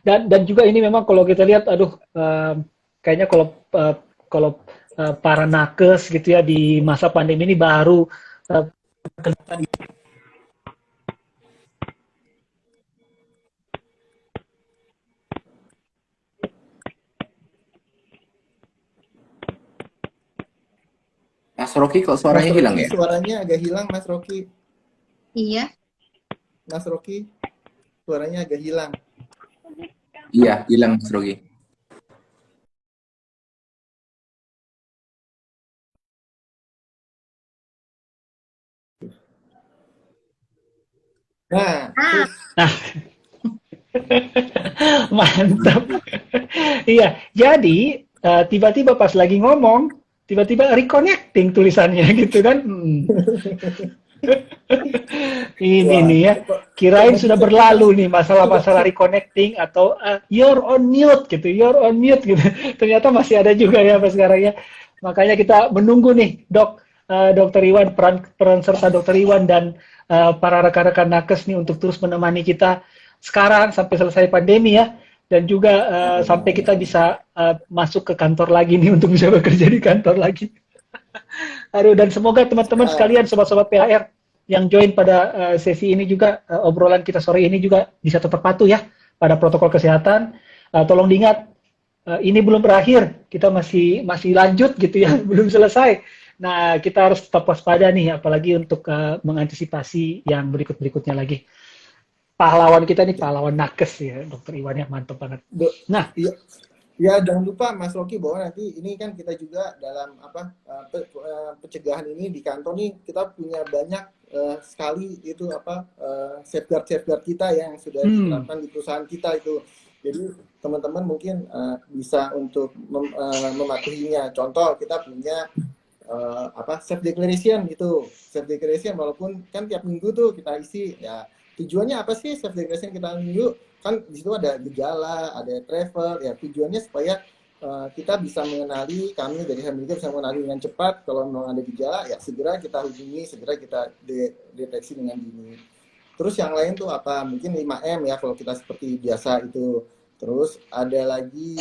Speaker 1: Dan juga ini memang kalau kita lihat, aduh, kayaknya kalau para nakes gitu ya di masa pandemi ini baru kelihatan.
Speaker 2: Mas Rocky kok
Speaker 3: Mas
Speaker 2: suaranya hilang
Speaker 3: Rocky
Speaker 2: ya?
Speaker 3: suaranya agak hilang, Mas Rocky.
Speaker 4: Iya.
Speaker 3: Mas Rocky suaranya agak hilang.
Speaker 2: Iya, hilang Mas Rocky.
Speaker 3: Nah,
Speaker 4: Ah,
Speaker 1: Mantap. Iya, jadi tiba-tiba pas lagi ngomong, tiba-tiba reconnecting tulisannya gitu kan. Ini
Speaker 3: wah,
Speaker 1: nih ya,
Speaker 3: kok
Speaker 1: kirain sudah
Speaker 3: bisa sih, Mas?
Speaker 1: berlalu nih masalah-masalah reconnecting atau you're on mute gitu, you're on mute gitu. Ternyata masih ada juga ya pas sekarang ya. Makanya kita menunggu nih, Dokter Iwan, peran serta Dokter Iwan dan para rekan-rekan nakes nih untuk terus menemani kita sekarang sampai selesai pandemi ya, dan juga sampai kita bisa masuk ke kantor lagi nih untuk bisa bekerja di kantor lagi. Aduh, dan semoga teman-teman sekalian, sobat-sobat PHR yang join pada sesi ini juga, obrolan kita sore ini juga bisa tetap patuh ya pada protokol kesehatan. Tolong diingat, ini belum berakhir, kita masih lanjut gitu ya, belum selesai. Nah, kita harus tetap waspada nih, apalagi untuk mengantisipasi yang berikut-berikutnya lagi. Pahlawan kita nih, pahlawan nakes ya, Dokter Iwan ya, mantap banget. Nah,
Speaker 3: Iya, ya jangan lupa Mas Rocky bahwa nanti ini kan kita juga dalam pencegahan ini di kantor nih kita punya banyak sekali itu safeguard kita yang sudah diterapkan di perusahaan kita itu. Jadi teman-teman mungkin bisa untuk mematuhinya. Contoh kita punya self declaration gitu. Self declaration walaupun kan tiap minggu tuh kita isi ya. Tujuannya apa sih self declaration kita minggu? Kan di situ ada gejala, ada travel, ya tujuannya supaya kita bisa mengenali, kami dari Hamilcar bisa mengenali dengan cepat kalau memang ada gejala, ya segera kita hubungi, segera kita deteksi dengan dini. Terus yang lain tuh apa? Mungkin 5M ya kalau kita seperti biasa itu. Terus ada lagi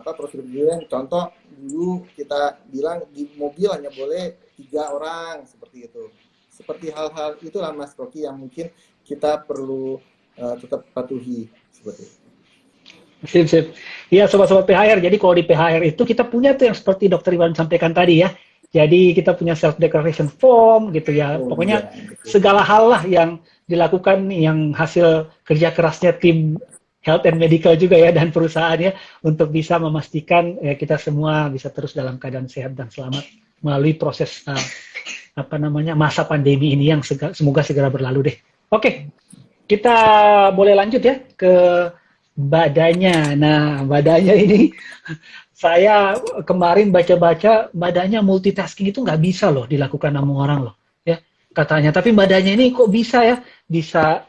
Speaker 3: prosedur, contoh dulu kita bilang di mobil hanya boleh 3 orang seperti itu. Seperti hal-hal itulah Mas Rocky yang mungkin kita perlu tetap patuhi seperti itu.
Speaker 1: Sip. Iya, sobat-sobat PHR. Jadi kalau di PHR itu kita punya tuh yang seperti Dokter Iwan sampaikan tadi ya. Jadi kita punya self declaration form gitu ya. Pokoknya segala hal lah yang dilakukan yang hasil kerja kerasnya tim health and medical juga ya dan perusahaan ya untuk bisa memastikan kita semua bisa terus dalam keadaan sehat dan selamat melalui proses masa pandemi ini yang semoga segera berlalu deh. Oke. Kita boleh lanjut ya ke badannya. Nah, badannya ini saya kemarin baca-baca badannya multitasking itu nggak bisa loh dilakukan sama orang loh, ya katanya. Tapi badannya ini kok bisa ya, bisa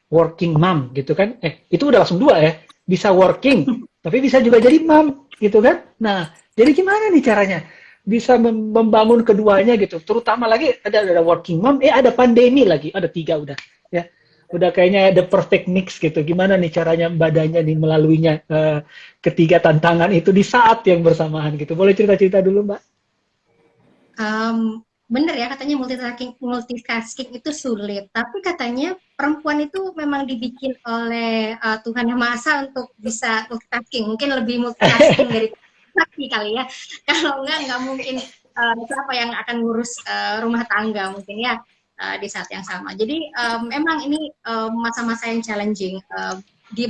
Speaker 1: working mom gitu kan? Itu udah langsung 2 ya, bisa working, tapi bisa juga jadi mom gitu kan? Nah, jadi gimana nih caranya? Bisa membangun keduanya gitu, terutama lagi ada working mom, ada pandemi lagi, ada 3 udah, ya. Udah kayaknya the perfect mix gitu. Gimana nih caranya badannya nih melaluinya ketiga tantangan itu di saat yang bersamaan gitu. Boleh cerita-cerita dulu, Mbak?
Speaker 4: Bener ya katanya multitasking itu sulit. Tapi katanya perempuan itu memang dibikin oleh Tuhan Yang Maha Esa untuk bisa multitasking. Mungkin lebih multitasking dari laki kali ya. Kalau nggak mungkin siapa yang akan ngurus rumah tangga mungkin ya di saat yang sama. Jadi memang ini masa-masa yang challenging. Di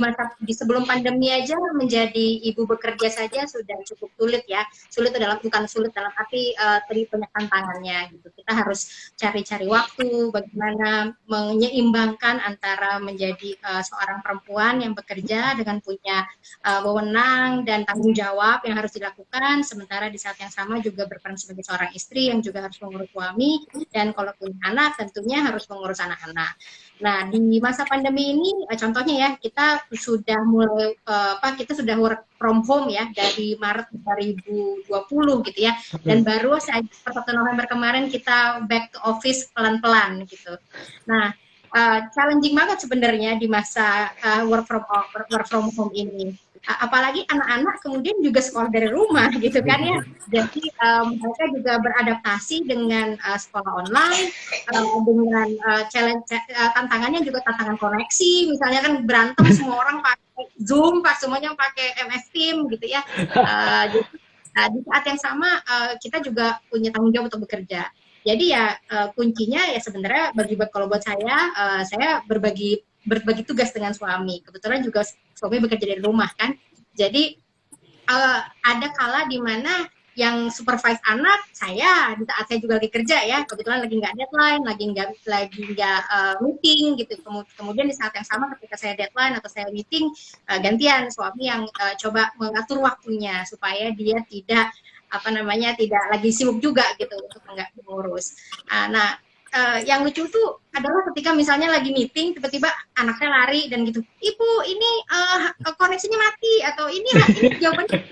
Speaker 4: sebelum pandemi aja menjadi ibu bekerja saja sudah cukup sulit ya. Sulit adalah bukan sulit dalam arti tadi banyak tantangannya gitu. Kita harus cari-cari waktu bagaimana menyeimbangkan antara menjadi seorang perempuan yang bekerja dengan punya wewenang dan tanggung jawab yang harus dilakukan, sementara di saat yang sama juga berperan sebagai seorang istri yang juga harus mengurus suami, dan kalau punya anak tentunya harus mengurus anak-anak. Nah, di masa pandemi ini contohnya ya, kita sudah mulai kita sudah work from home ya dari Maret 2020 gitu ya. Dan baru saja per 1 November kemarin kita back to office pelan-pelan gitu. Nah, challenging banget sebenarnya di masa work from home ini. Apalagi anak-anak kemudian juga sekolah dari rumah gitu kan ya. Jadi mereka juga beradaptasi dengan sekolah online, dengan challenge tantangannya juga tantangan koneksi. Misalnya kan berantem semua orang pakai Zoom, semuanya pakai MS Team gitu ya. Jadi di saat yang sama kita juga punya tanggung jawab untuk bekerja. Jadi ya kuncinya ya sebenarnya kalau buat saya berbagi tugas dengan suami. Kebetulan juga suami bekerja dari rumah kan. Jadi ada kala di mana yang supervise anak saya di saat saya juga lagi kerja ya. Kebetulan lagi nggak deadline, lagi nggak meeting gitu. Kemudian di saat yang sama ketika saya deadline atau saya meeting, gantian suami yang coba mengatur waktunya supaya dia tidak tidak lagi sibuk juga gitu untuk mengurus. Nah, yang lucu tuh adalah ketika misalnya lagi meeting tiba-tiba anaknya lari dan gitu, ibu ini koneksinya mati atau ini jawabannya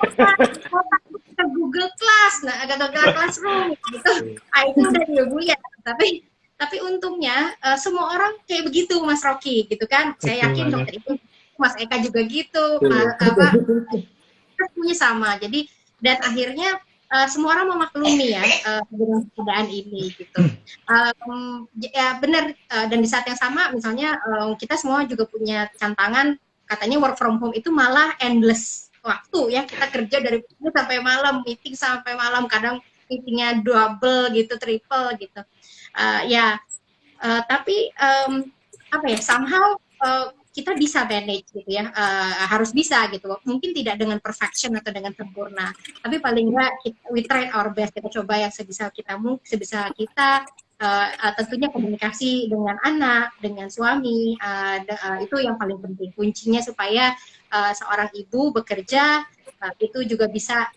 Speaker 4: ke Google Class, nah atau Google Classroom gitu. Itu udah ibu ya, tapi untungnya semua orang kayak begitu Mas Rocky gitu kan. Saya yakin dokter itu Mas Eka juga gitu, punya sama. Jadi dan akhirnya semua orang memaklumi ya dengan keadaan ini gitu. Ya benar, dan di saat yang sama misalnya kita semua juga punya tantangan, katanya work from home itu malah endless waktu ya, kita kerja dari pagi sampai malam, meeting sampai malam, kadang meetingnya double gitu, triple gitu. Tapi somehow kita bisa manage gitu ya, harus bisa gitu. Mungkin tidak dengan perfection atau dengan sempurna, tapi paling enggak we try our best, kita coba yang sebisa kita, tentunya komunikasi dengan anak, dengan suami, itu yang paling penting. Kuncinya supaya seorang ibu bekerja itu juga bisa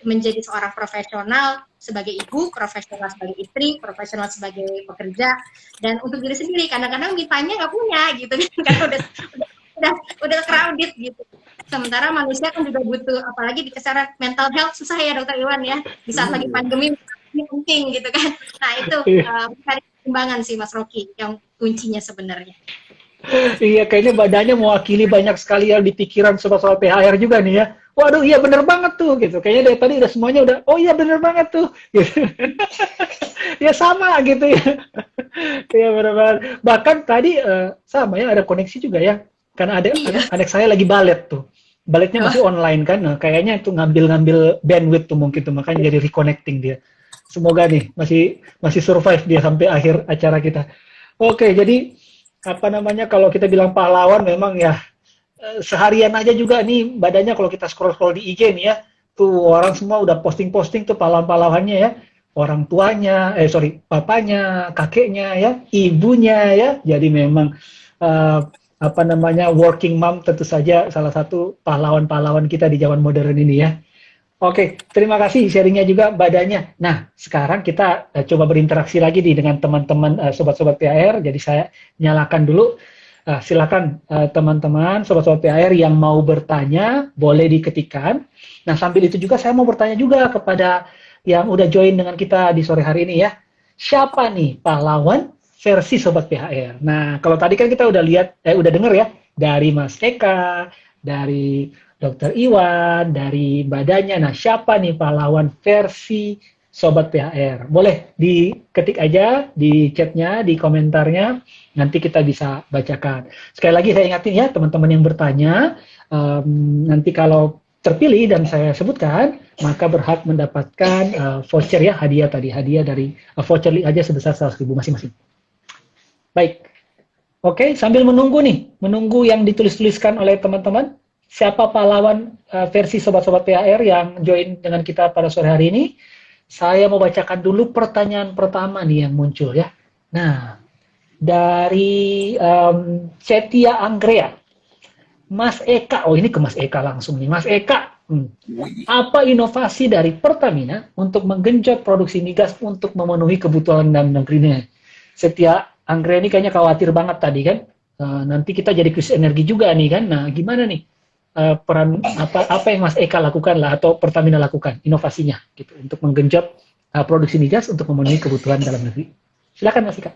Speaker 4: menjadi seorang profesional sebagai ibu, profesional sebagai istri, profesional sebagai pekerja, dan untuk diri sendiri. Kadang-kadang mintanya nggak punya gitu kan, udah crowded gitu. Sementara manusia kan juga butuh, apalagi di kesehatan mental health susah ya Dokter Iwan ya, di saat lagi pandemi ini penting gitu kan. Nah itu cari keseimbangan sih Mas Rocky yang kuncinya sebenarnya.
Speaker 1: Iya, kayaknya badannya mewakili banyak sekali yang di pikiran soal PHR juga nih ya. Waduh, iya bener banget tuh gitu. Kayaknya dari tadi udah semuanya udah, oh iya bener banget tuh. Gitu. Ya sama gitu ya. Ya bener banget. Bahkan tadi sama ya, ada koneksi juga ya. Karena anak saya lagi balet tuh. Baletnya masih online kan. Nah, kayaknya itu ngambil bandwidth tuh mungkin tuh, makanya jadi reconnecting dia. Semoga nih masih survive dia sampai akhir acara kita. Oke, jadi kalau kita bilang pahlawan memang ya seharian aja juga nih badannya, kalau kita scroll di IG nih ya, tuh orang semua udah posting tuh pahlawan-pahlawannya ya, orang tuanya, papanya, kakeknya ya, ibunya ya. Jadi memang working mom tentu saja salah satu pahlawan-pahlawan kita di zaman modern ini ya. Oke, terima kasih sharingnya juga badannya. Nah, sekarang kita coba berinteraksi lagi nih dengan teman-teman sobat-sobat PHR. Jadi saya nyalakan dulu. Silakan teman-teman sobat-sobat PHR yang mau bertanya boleh diketikkan. Nah, sambil itu juga saya mau bertanya juga kepada yang udah join dengan kita di sore hari ini ya. Siapa nih pahlawan versi sobat PHR? Nah, kalau tadi kan kita udah udah denger ya dari Mas Eka, dari Dokter Iwan, dari badannya. Nah, siapa nih pahlawan versi Sobat PHR? Boleh diketik aja di chatnya, di komentarnya. Nanti kita bisa bacakan. Sekali lagi saya ingatin ya, teman-teman yang bertanya, nanti kalau terpilih dan saya sebutkan, maka berhak mendapatkan voucher ya, hadiah tadi, hadiah dari voucher aja sebesar 100.000 masing-masing. Baik, oke, sambil menunggu nih, menunggu yang ditulis-tuliskan oleh teman-teman, siapa pahlawan versi Sobat-Sobat PHR yang join dengan kita pada sore hari ini, saya mau bacakan dulu pertanyaan pertama nih yang muncul ya. Nah, dari Setia Anggrea, Mas Eka, oh ini ke Mas Eka langsung nih, Mas Eka, apa inovasi dari Pertamina untuk menggenjot produksi migas untuk memenuhi kebutuhan dalam negerinya? Setia Anggrea ini kayaknya khawatir banget tadi kan, nanti kita jadi krisis energi juga nih kan, nah gimana nih peran apa yang Mas Eka lakukan lah atau Pertamina lakukan inovasinya gitu untuk menggenjot produksi migas untuk memenuhi kebutuhan dalam negeri. Silakan Mas Eka.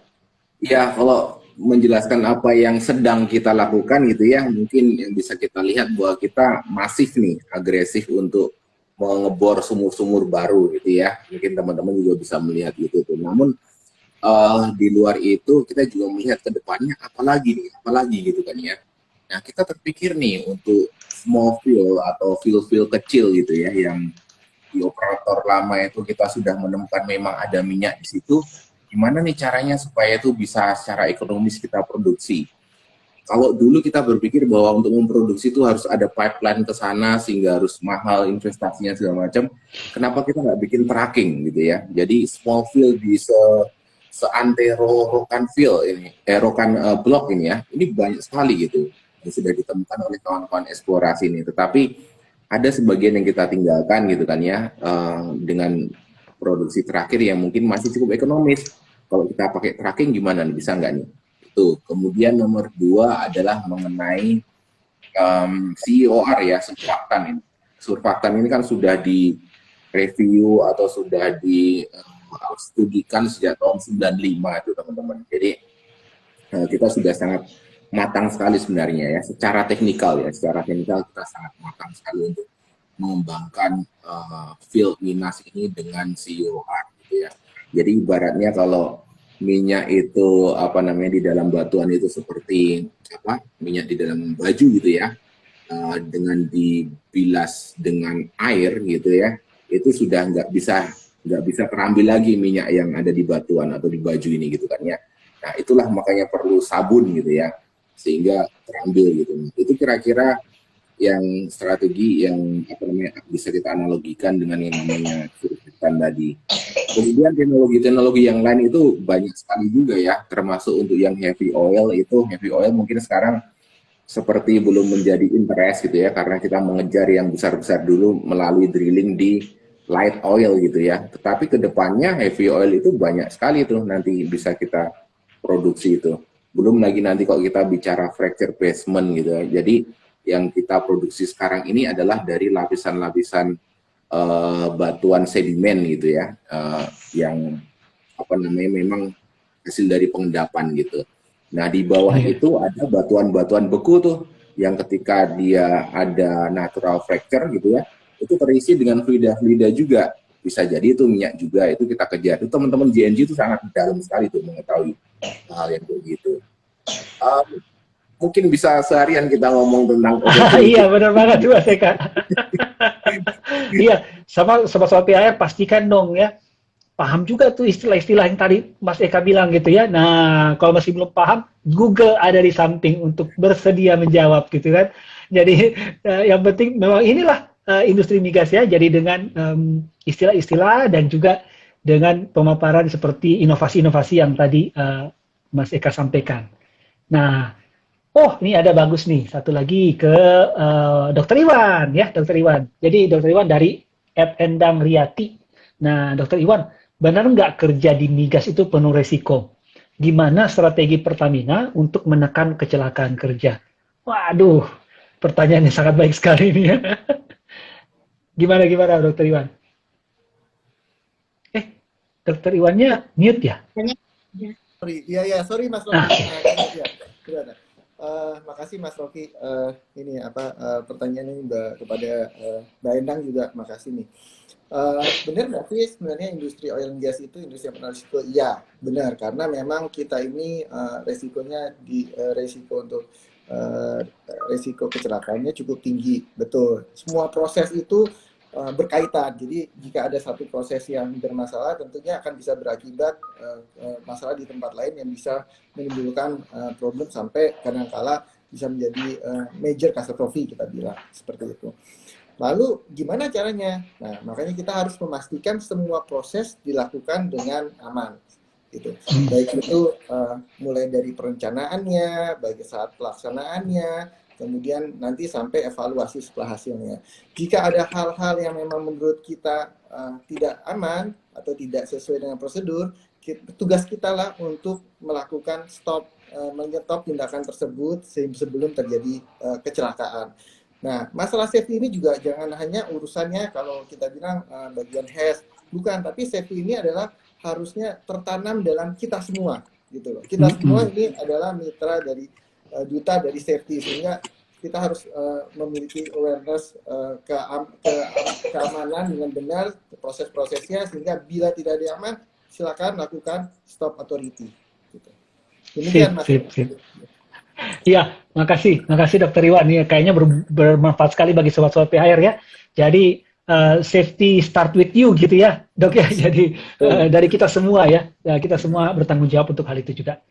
Speaker 2: Ya, kalau menjelaskan apa yang sedang kita lakukan gitu ya, mungkin yang bisa kita lihat bahwa kita masif nih, agresif untuk mengebor sumur-sumur baru gitu ya. Mungkin teman-teman juga bisa melihat gitu tuh. Namun di luar itu kita juga melihat ke depannya apalagi gitu kan ya. Nah, kita terpikir nih untuk small field atau field-field kecil gitu ya, yang di operator lama itu kita sudah menemukan memang ada minyak di situ. Gimana nih caranya supaya itu bisa secara ekonomis kita produksi? Kalau dulu kita berpikir bahwa untuk memproduksi itu harus ada pipeline ke sana sehingga harus mahal investasinya segala macam. Kenapa kita nggak bikin tracking gitu ya? Jadi small field di seantero rokan field ini, rokan block ini ya, ini banyak sekali gitu yang sudah ditemukan oleh kawan-kawan eksplorasi ini. Tetapi ada sebagian yang kita tinggalkan gitu kan ya, dengan produksi terakhir yang mungkin masih cukup ekonomis. Kalau kita pakai tracking gimana nih, bisa nggak nih? Itu. Kemudian nomor 2 adalah mengenai CEOR ya, surfaktan ini. Surfaktan ini kan sudah di review atau sudah di studikan sejak tahun 95 itu teman-teman. Jadi kita sudah sangat matang sekali sebenarnya ya, secara teknikal kita sangat matang sekali untuk mengembangkan field minas ini dengan CEOR gitu ya. Jadi ibaratnya kalau minyak itu di dalam batuan itu seperti minyak di dalam baju gitu ya, dengan dibilas dengan air gitu ya, itu sudah nggak bisa terambil lagi minyak yang ada di batuan atau di baju ini gitu kan ya. Nah, itulah makanya perlu sabun gitu ya, sehingga terambil gitu. Itu kira-kira yang strategi yang bisa kita analogikan dengan yang namanya surfaktan tadi. Kemudian teknologi yang lain itu banyak sekali juga ya, termasuk untuk yang heavy oil mungkin sekarang seperti belum menjadi interest gitu ya, karena kita mengejar yang besar-besar dulu melalui drilling di light oil gitu ya. Tetapi kedepannya heavy oil itu banyak sekali tuh nanti bisa kita produksi itu. Belum lagi nanti kalau kita bicara fracture basement gitu ya. Jadi yang kita produksi sekarang ini adalah dari lapisan-lapisan batuan sedimen gitu ya, yang memang hasil dari pengendapan gitu. Nah, di bawah itu ada batuan-batuan beku tuh, yang ketika dia ada natural fracture gitu ya, itu terisi dengan fluida-fluida juga. Bisa jadi itu minyak juga, itu kita kejar. Itu teman-teman JNG itu sangat dalam sekali tuh mengetahui hal yang begitu. Mungkin bisa seharian kita ngomong tentang
Speaker 1: iya, benar banget tuh Mas Eka. Iya, sama sobat-sobat PHR pastikan dong ya, paham juga tuh istilah-istilah yang tadi Mas Eka bilang gitu ya. Nah, kalau masih belum paham, Google ada di samping untuk bersedia menjawab gitu kan. Jadi yang penting memang inilah industri migas ya. Jadi dengan istilah-istilah dan juga dengan pemaparan seperti inovasi-inovasi yang tadi Mas Eka sampaikan. Nah, ini ada bagus nih, satu lagi ke Dr. Iwan ya, Dr. Iwan. Jadi Dr. Iwan dari @endang Riyati. Nah, Dr. Iwan, benar nggak kerja di migas itu penuh resiko? Gimana strategi Pertamina untuk menekan kecelakaan kerja? Waduh, pertanyaannya sangat baik sekali ini ya. Gimana Dr. Iwan? Dr. Iwannya mute ya?
Speaker 3: Sorry Mas Rocky. Makasih Mas Rocky. Ini pertanyaannya kepada Mbak Endang juga, makasih nih. Benar nggak sih sebenarnya industri oil and gas itu industri yang penuh risiko? Iya, benar, karena memang kita ini resikonya resiko untuk eh, resiko kecelakaannya cukup tinggi. Betul. Semua proses itu berkaitan. Jadi jika ada satu proses yang bermasalah, tentunya akan bisa berakibat masalah di tempat lain yang bisa menimbulkan problem sampai kadangkala bisa menjadi major catastrophe kita bilang seperti itu. Lalu gimana caranya? Nah, makanya kita harus memastikan semua proses dilakukan dengan aman. Gitu. Baik itu mulai dari perencanaannya, baik saat pelaksanaannya, kemudian nanti sampai evaluasi setelah hasilnya. Jika ada hal-hal yang memang menurut kita tidak aman atau tidak sesuai dengan prosedur, tugas kita lah untuk melakukan menyetop tindakan tersebut sebelum terjadi kecelakaan. Nah, masalah safety ini juga jangan hanya urusannya kalau kita bilang bagian HES, bukan, tapi safety ini adalah harusnya tertanam dalam kita semua, gitu loh. Kita semua ini adalah mitra dari duta dari safety, sehingga kita harus memiliki awareness keamanan dengan benar proses-prosesnya, sehingga bila tidak ada aman silakan lakukan stop authority. Gitu. Demikian Mas.
Speaker 1: Iya, makasih Dokter Iwan. Ini kayaknya bermanfaat sekali bagi sobat-sobat PHR ya. Jadi safety start with you gitu ya, Dok ya. Jadi dari kita semua ya, kita semua bertanggung jawab untuk hal itu juga.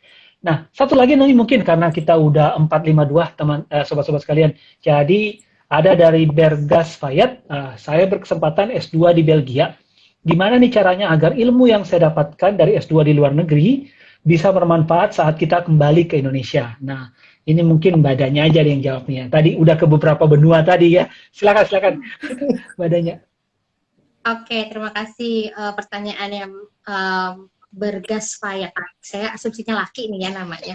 Speaker 1: Nah, satu lagi nih mungkin karena kita udah 452 teman sobat-sobat sekalian. Jadi ada dari Bergas Fayat, saya berkesempatan S2 di Belgia. Gimana nih caranya agar ilmu yang saya dapatkan dari S2 di luar negeri bisa bermanfaat saat kita kembali ke Indonesia? Nah, ini mungkin badannya aja yang jawabnya. Tadi udah ke beberapa benua tadi ya. Silakan badannya.
Speaker 4: Oke, terima kasih pertanyaannya Bergas Fayat. Saya asumsinya laki nih ya namanya.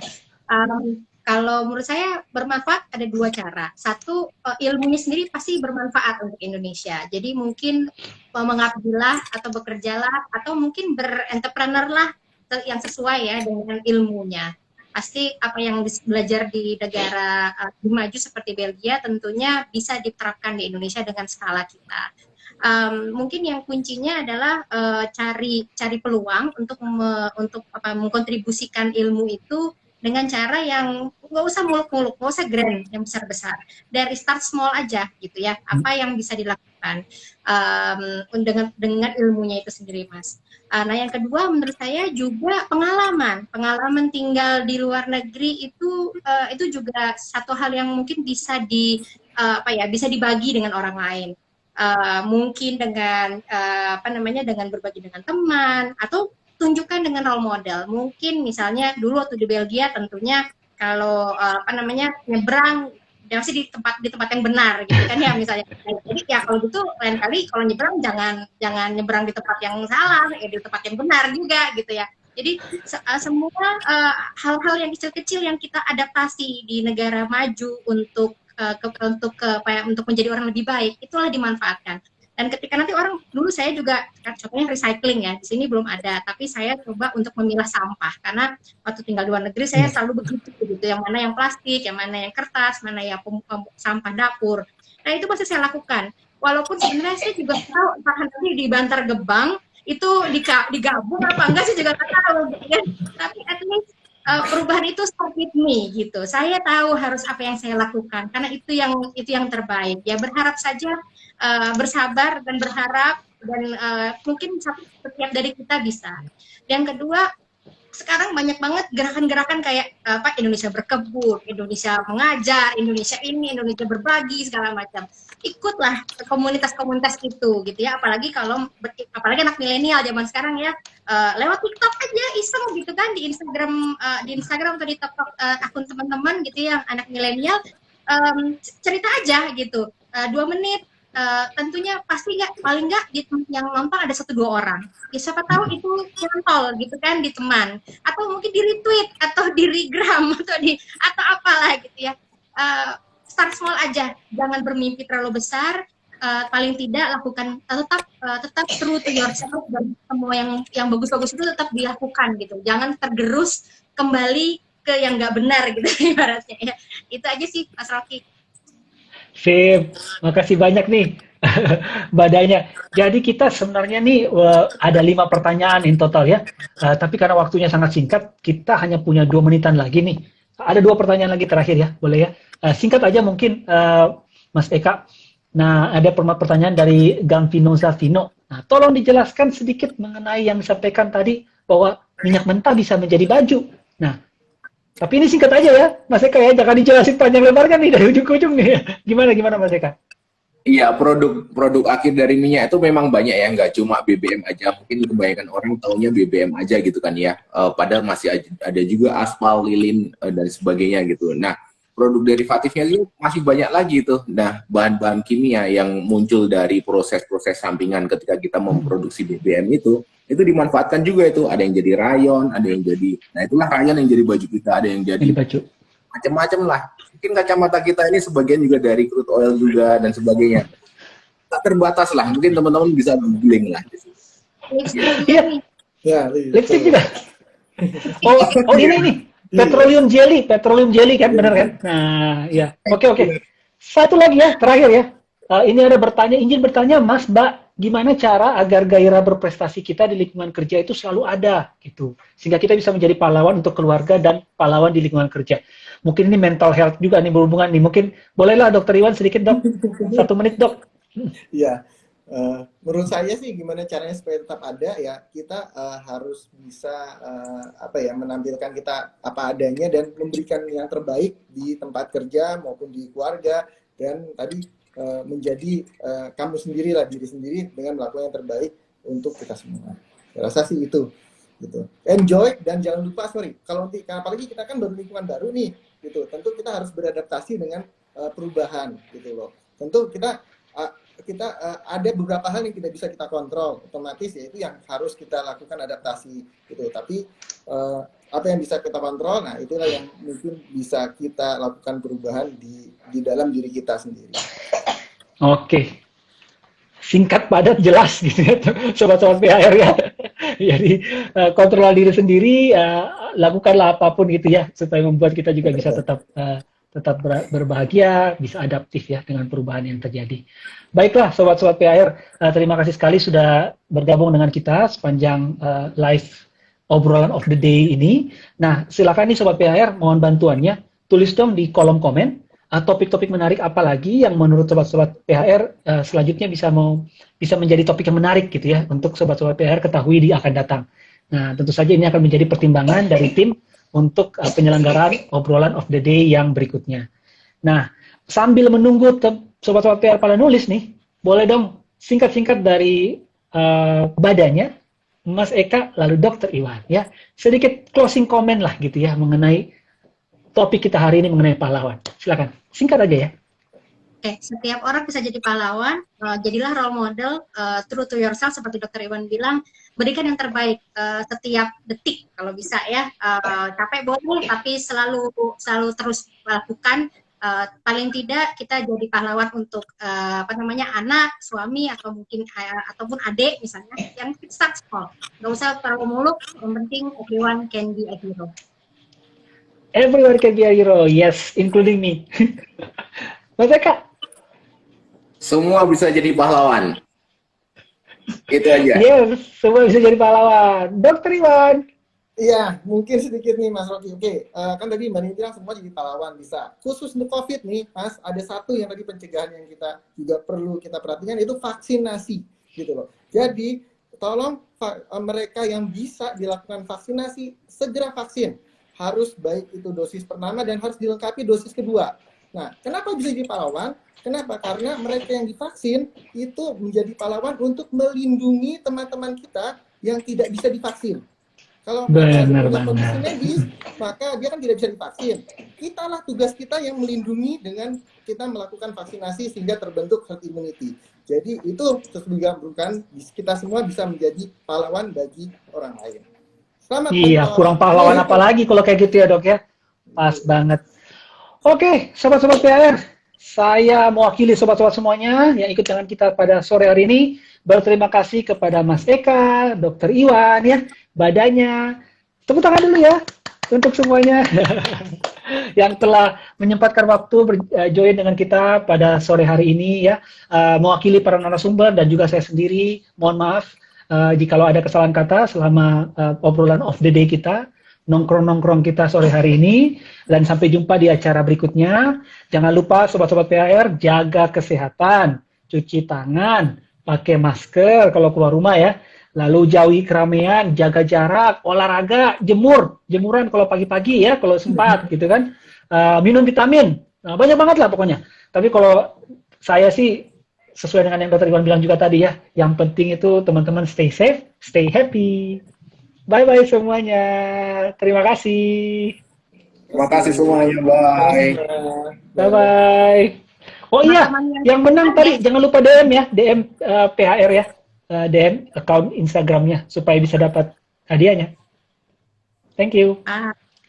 Speaker 4: Kalau menurut saya bermanfaat ada dua cara. Satu, ilmunya sendiri pasti bermanfaat untuk Indonesia. Jadi mungkin mengabdilah atau bekerjalah atau mungkin berentrepreneur lah yang sesuai ya dengan ilmunya. Pasti apa yang belajar di negara maju seperti Belgia tentunya bisa diterapkan di Indonesia dengan skala kita. Mungkin yang kuncinya adalah cari peluang untuk mengkontribusikan ilmu itu dengan cara yang nggak usah muluk-muluk, nggak usah grand, yang besar-besar. Dari start small aja gitu ya. Apa yang bisa dilakukan dengan ilmunya itu sendiri, Mas. Nah, yang kedua menurut saya juga pengalaman tinggal di luar negeri itu juga satu hal yang mungkin bisa bisa dibagi dengan orang lain. Mungkin dengan dengan berbagi dengan teman atau tunjukkan dengan role model. Mungkin misalnya dulu waktu di Belgia tentunya kalau nyebrang ya masih di tempat yang benar gitu kan ya misalnya. Jadi ya kalau gitu lain kali kalau nyebrang jangan nyebrang di tempat yang salah, di tempat yang benar juga gitu ya. Jadi semua hal-hal yang kecil-kecil yang kita adaptasi di negara maju untuk menjadi orang lebih baik itulah dimanfaatkan. Dan ketika nanti orang, dulu saya juga contohnya recycling ya, di sini belum ada, tapi saya coba untuk memilah sampah karena waktu tinggal di luar negeri saya selalu begitu gitu, yang mana yang plastik, yang mana yang kertas, mana yang sampah dapur. Nah itu pasti saya lakukan. Walaupun sebenarnya saya juga tahu entah nanti di Bantar Gebang itu digabung apa enggak sih juga nggak tahu gitu ya. Tapi at least perubahan itu start with me gitu. Saya tahu harus apa yang saya lakukan karena itu yang terbaik. Ya berharap saja bersabar dan berharap dan mungkin setiap dari kita bisa. Yang kedua, sekarang banyak banget gerakan-gerakan kayak Indonesia berkebun, Indonesia mengajar, Indonesia ini, Indonesia berbagi segala macam. Ikutlah komunitas-komunitas itu gitu ya. Apalagi anak milenial zaman sekarang ya lewat TikTok aja iseng gitu kan di Instagram atau di TikTok akun teman-teman gitu ya anak milenial cerita aja gitu 2 menit. Tentunya pasti paling nggak yang nonton ada 1-2 orang. Ya siapa tahu itu nyantol gitu kan di teman atau mungkin di retweet atau di regram atau apalah gitu ya. Start small aja, jangan bermimpi terlalu besar. Paling tidak lakukan tetap true to yourself dan semua yang bagus-bagus itu tetap dilakukan gitu. Jangan tergerus kembali ke yang nggak benar gitu ibaratnya ya. Itu aja sih Mas Rocky.
Speaker 1: Sip, makasih banyak nih badannya. Jadi kita sebenarnya nih ada 5 pertanyaan in total ya. Tapi karena waktunya sangat singkat, kita hanya punya 2 menitan lagi nih. ada 2 pertanyaan lagi terakhir ya, boleh ya? Singkat aja mungkin Mas Eka. Nah, ada pertanyaan dari Gambino Zavino. Nah, tolong dijelaskan sedikit mengenai yang disampaikan tadi bahwa minyak mentah bisa menjadi baju. Nah, tapi ini singkat aja ya, Mas Eka ya, jangan dijelasin panjang lebar kan nih dari ujung ke ujung nih. Gimana Mas Eka?
Speaker 2: Iya, produk akhir dari minyak itu memang banyak ya, nggak cuma BBM aja. Mungkin kebanyakan orang taunya BBM aja gitu kan ya. Padahal masih ada juga aspal, lilin, dan sebagainya gitu. Nah, produk derivatifnya itu masih banyak lagi tuh. Nah, bahan-bahan kimia yang muncul dari proses-proses sampingan ketika kita memproduksi BBM itu dimanfaatkan juga itu. Ada yang jadi rayon, ada yang jadi, nah itulah rayon yang jadi baju kita, ada yang jadi
Speaker 1: baju.
Speaker 2: Macam-macam lah. Mungkin kacamata kita ini sebagian juga dari crude oil juga dan sebagainya. Tak terbatas lah. Mungkin teman-teman bisa googling lah.
Speaker 1: Iya.
Speaker 3: Ya,
Speaker 1: Lipstick juga. Oh ini. Petroleum jelly kan, benar kan? Nah, ya. Oke. Satu lagi ya, terakhir ya. Ini ada ingin bertanya, Mas, Mbak, gimana cara agar gairah berprestasi kita di lingkungan kerja itu selalu ada, gitu. Sehingga kita bisa menjadi pahlawan untuk keluarga dan pahlawan di lingkungan kerja. Mungkin ini mental health juga nih berhubungan nih. Mungkin bolehlah Dokter Iwan sedikit dok, 1 menit dok.
Speaker 3: Iya, menurut saya sih gimana caranya supaya tetap ada ya, kita harus bisa menampilkan kita apa adanya dan memberikan yang terbaik di tempat kerja maupun di keluarga, dan tadi menjadi kamu sendiri lah, diri sendiri dengan melakukan yang terbaik untuk kita semua. Saya rasa sih itu gitu. Enjoy dan jangan lupa kalau apalagi kita kan baru lingkungan baru nih gitu. Tentu kita harus beradaptasi dengan perubahan gitu loh. Tentu kita ada beberapa hal yang tidak bisa kita kontrol otomatis, yaitu yang harus kita lakukan adaptasi gitu. Tapi apa yang bisa kita kontrol, nah itulah yang mungkin bisa kita lakukan perubahan di dalam diri kita sendiri.
Speaker 1: Oke. Singkat, padat, jelas gitu ya, sobat-sobat PHR ya. Jadi kontrol diri sendiri, lakukanlah apapun gitu ya, supaya membuat kita juga bisa tetap berbahagia, bisa adaptif ya dengan perubahan yang terjadi. Baiklah, sobat-sobat PHR, terima kasih sekali sudah bergabung dengan kita sepanjang live obrolan of the day ini. Nah, silakan nih sobat PHR, mohon bantuannya, tulis dong di kolom komen topik-topik menarik apa lagi yang menurut sobat-sobat PHR selanjutnya bisa menjadi topik yang menarik gitu ya untuk sobat-sobat PHR ketahui di akan datang. Nah, tentu saja ini akan menjadi pertimbangan dari tim untuk penyelenggaraan obrolan of the day yang berikutnya. Nah, sambil menunggu sobat-sobat PHR pada nulis nih, boleh dong singkat-singkat dari badannya, Mas Eka lalu Dokter Iwan ya. Sedikit closing comment lah gitu ya mengenai topik kita hari ini mengenai pahlawan. Silakan, singkat aja ya.
Speaker 4: Oke, setiap orang bisa jadi pahlawan, jadilah role model, true to yourself seperti Dokter Iwan bilang, berikan yang terbaik setiap detik kalau bisa ya. Capek boleh, tapi selalu terus lakukan. Paling tidak kita jadi pahlawan untuk anak, suami, atau mungkin ataupun adik misalnya, yang start small. Nggak usah terlalu muluk, yang penting everyone can be a hero.
Speaker 1: Everyone can be a hero, yes, including me. Mas Eka?
Speaker 2: Semua bisa jadi pahlawan. Itu aja.
Speaker 1: Yes, semua bisa jadi pahlawan. Dokter Iwan?
Speaker 3: Iya, mungkin sedikit nih Mas Rocky. Oke, kan tadi Mbak Nini bilang semua jadi pahlawan bisa. Khusus untuk COVID nih, Mas, ada satu yang tadi pencegahan yang kita juga perlu kita perhatikan, itu vaksinasi, gitu loh. Jadi, tolong mereka yang bisa dilakukan vaksinasi, segera vaksin. Harus baik itu dosis pertama dan harus dilengkapi dosis kedua. Nah, kenapa bisa jadi pahlawan? Kenapa? Karena mereka yang divaksin itu menjadi pahlawan untuk melindungi teman-teman kita yang tidak bisa divaksin. Kalau mereka punya kondisi medis, maka dia kan tidak bisa divaksin. Kitalah tugas kita yang melindungi dengan kita melakukan vaksinasi sehingga terbentuk herd immunity. Jadi itu bukan kita semua bisa menjadi pahlawan bagi orang lain. Selamat.
Speaker 1: Iya, kurang pahlawan apa lagi kalau kayak gitu ya dok ya. Pas banget. Oke, sobat-sobat PHR, saya mewakili sobat-sobat semuanya yang ikut dengan kita pada sore hari ini. Berterima kasih kepada Mas Eka, Dokter Iwan ya, badannya. Tepuk tangan dulu ya untuk semuanya yang telah menyempatkan waktu join dengan kita pada sore hari ini ya. Mewakili para narasumber dan juga saya sendiri, mohon maaf jikalau ada kesalahan kata selama obrolan of the day kita. nongkrong-nongkrong kita sore hari ini. Dan sampai jumpa di acara berikutnya. Jangan lupa sobat-sobat PHR, jaga kesehatan, cuci tangan, pakai masker kalau keluar rumah ya. Lalu jauhi keramaian, jaga jarak, olahraga, jemuran kalau pagi-pagi ya, kalau sempat gitu kan. Minum vitamin, nah, banyak banget lah pokoknya. Tapi kalau saya sih sesuai dengan yang Dr. Iwan bilang juga tadi ya, yang penting itu teman-teman stay safe, stay happy. Bye-bye semuanya. Terima kasih.
Speaker 2: Terima kasih semuanya, bye.
Speaker 1: Bye-bye. Oh iya,
Speaker 4: Teman-teman
Speaker 1: yang menang tadi jangan lupa DM ya, DM PHR ya. DM account Instagramnya supaya bisa dapat hadiahnya. Thank you.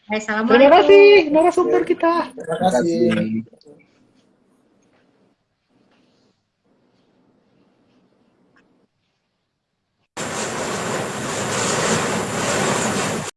Speaker 4: Assalamualaikum.
Speaker 1: Terima kasih narasumber kita.
Speaker 3: Terima
Speaker 2: Terima
Speaker 3: kasih.
Speaker 2: kasih.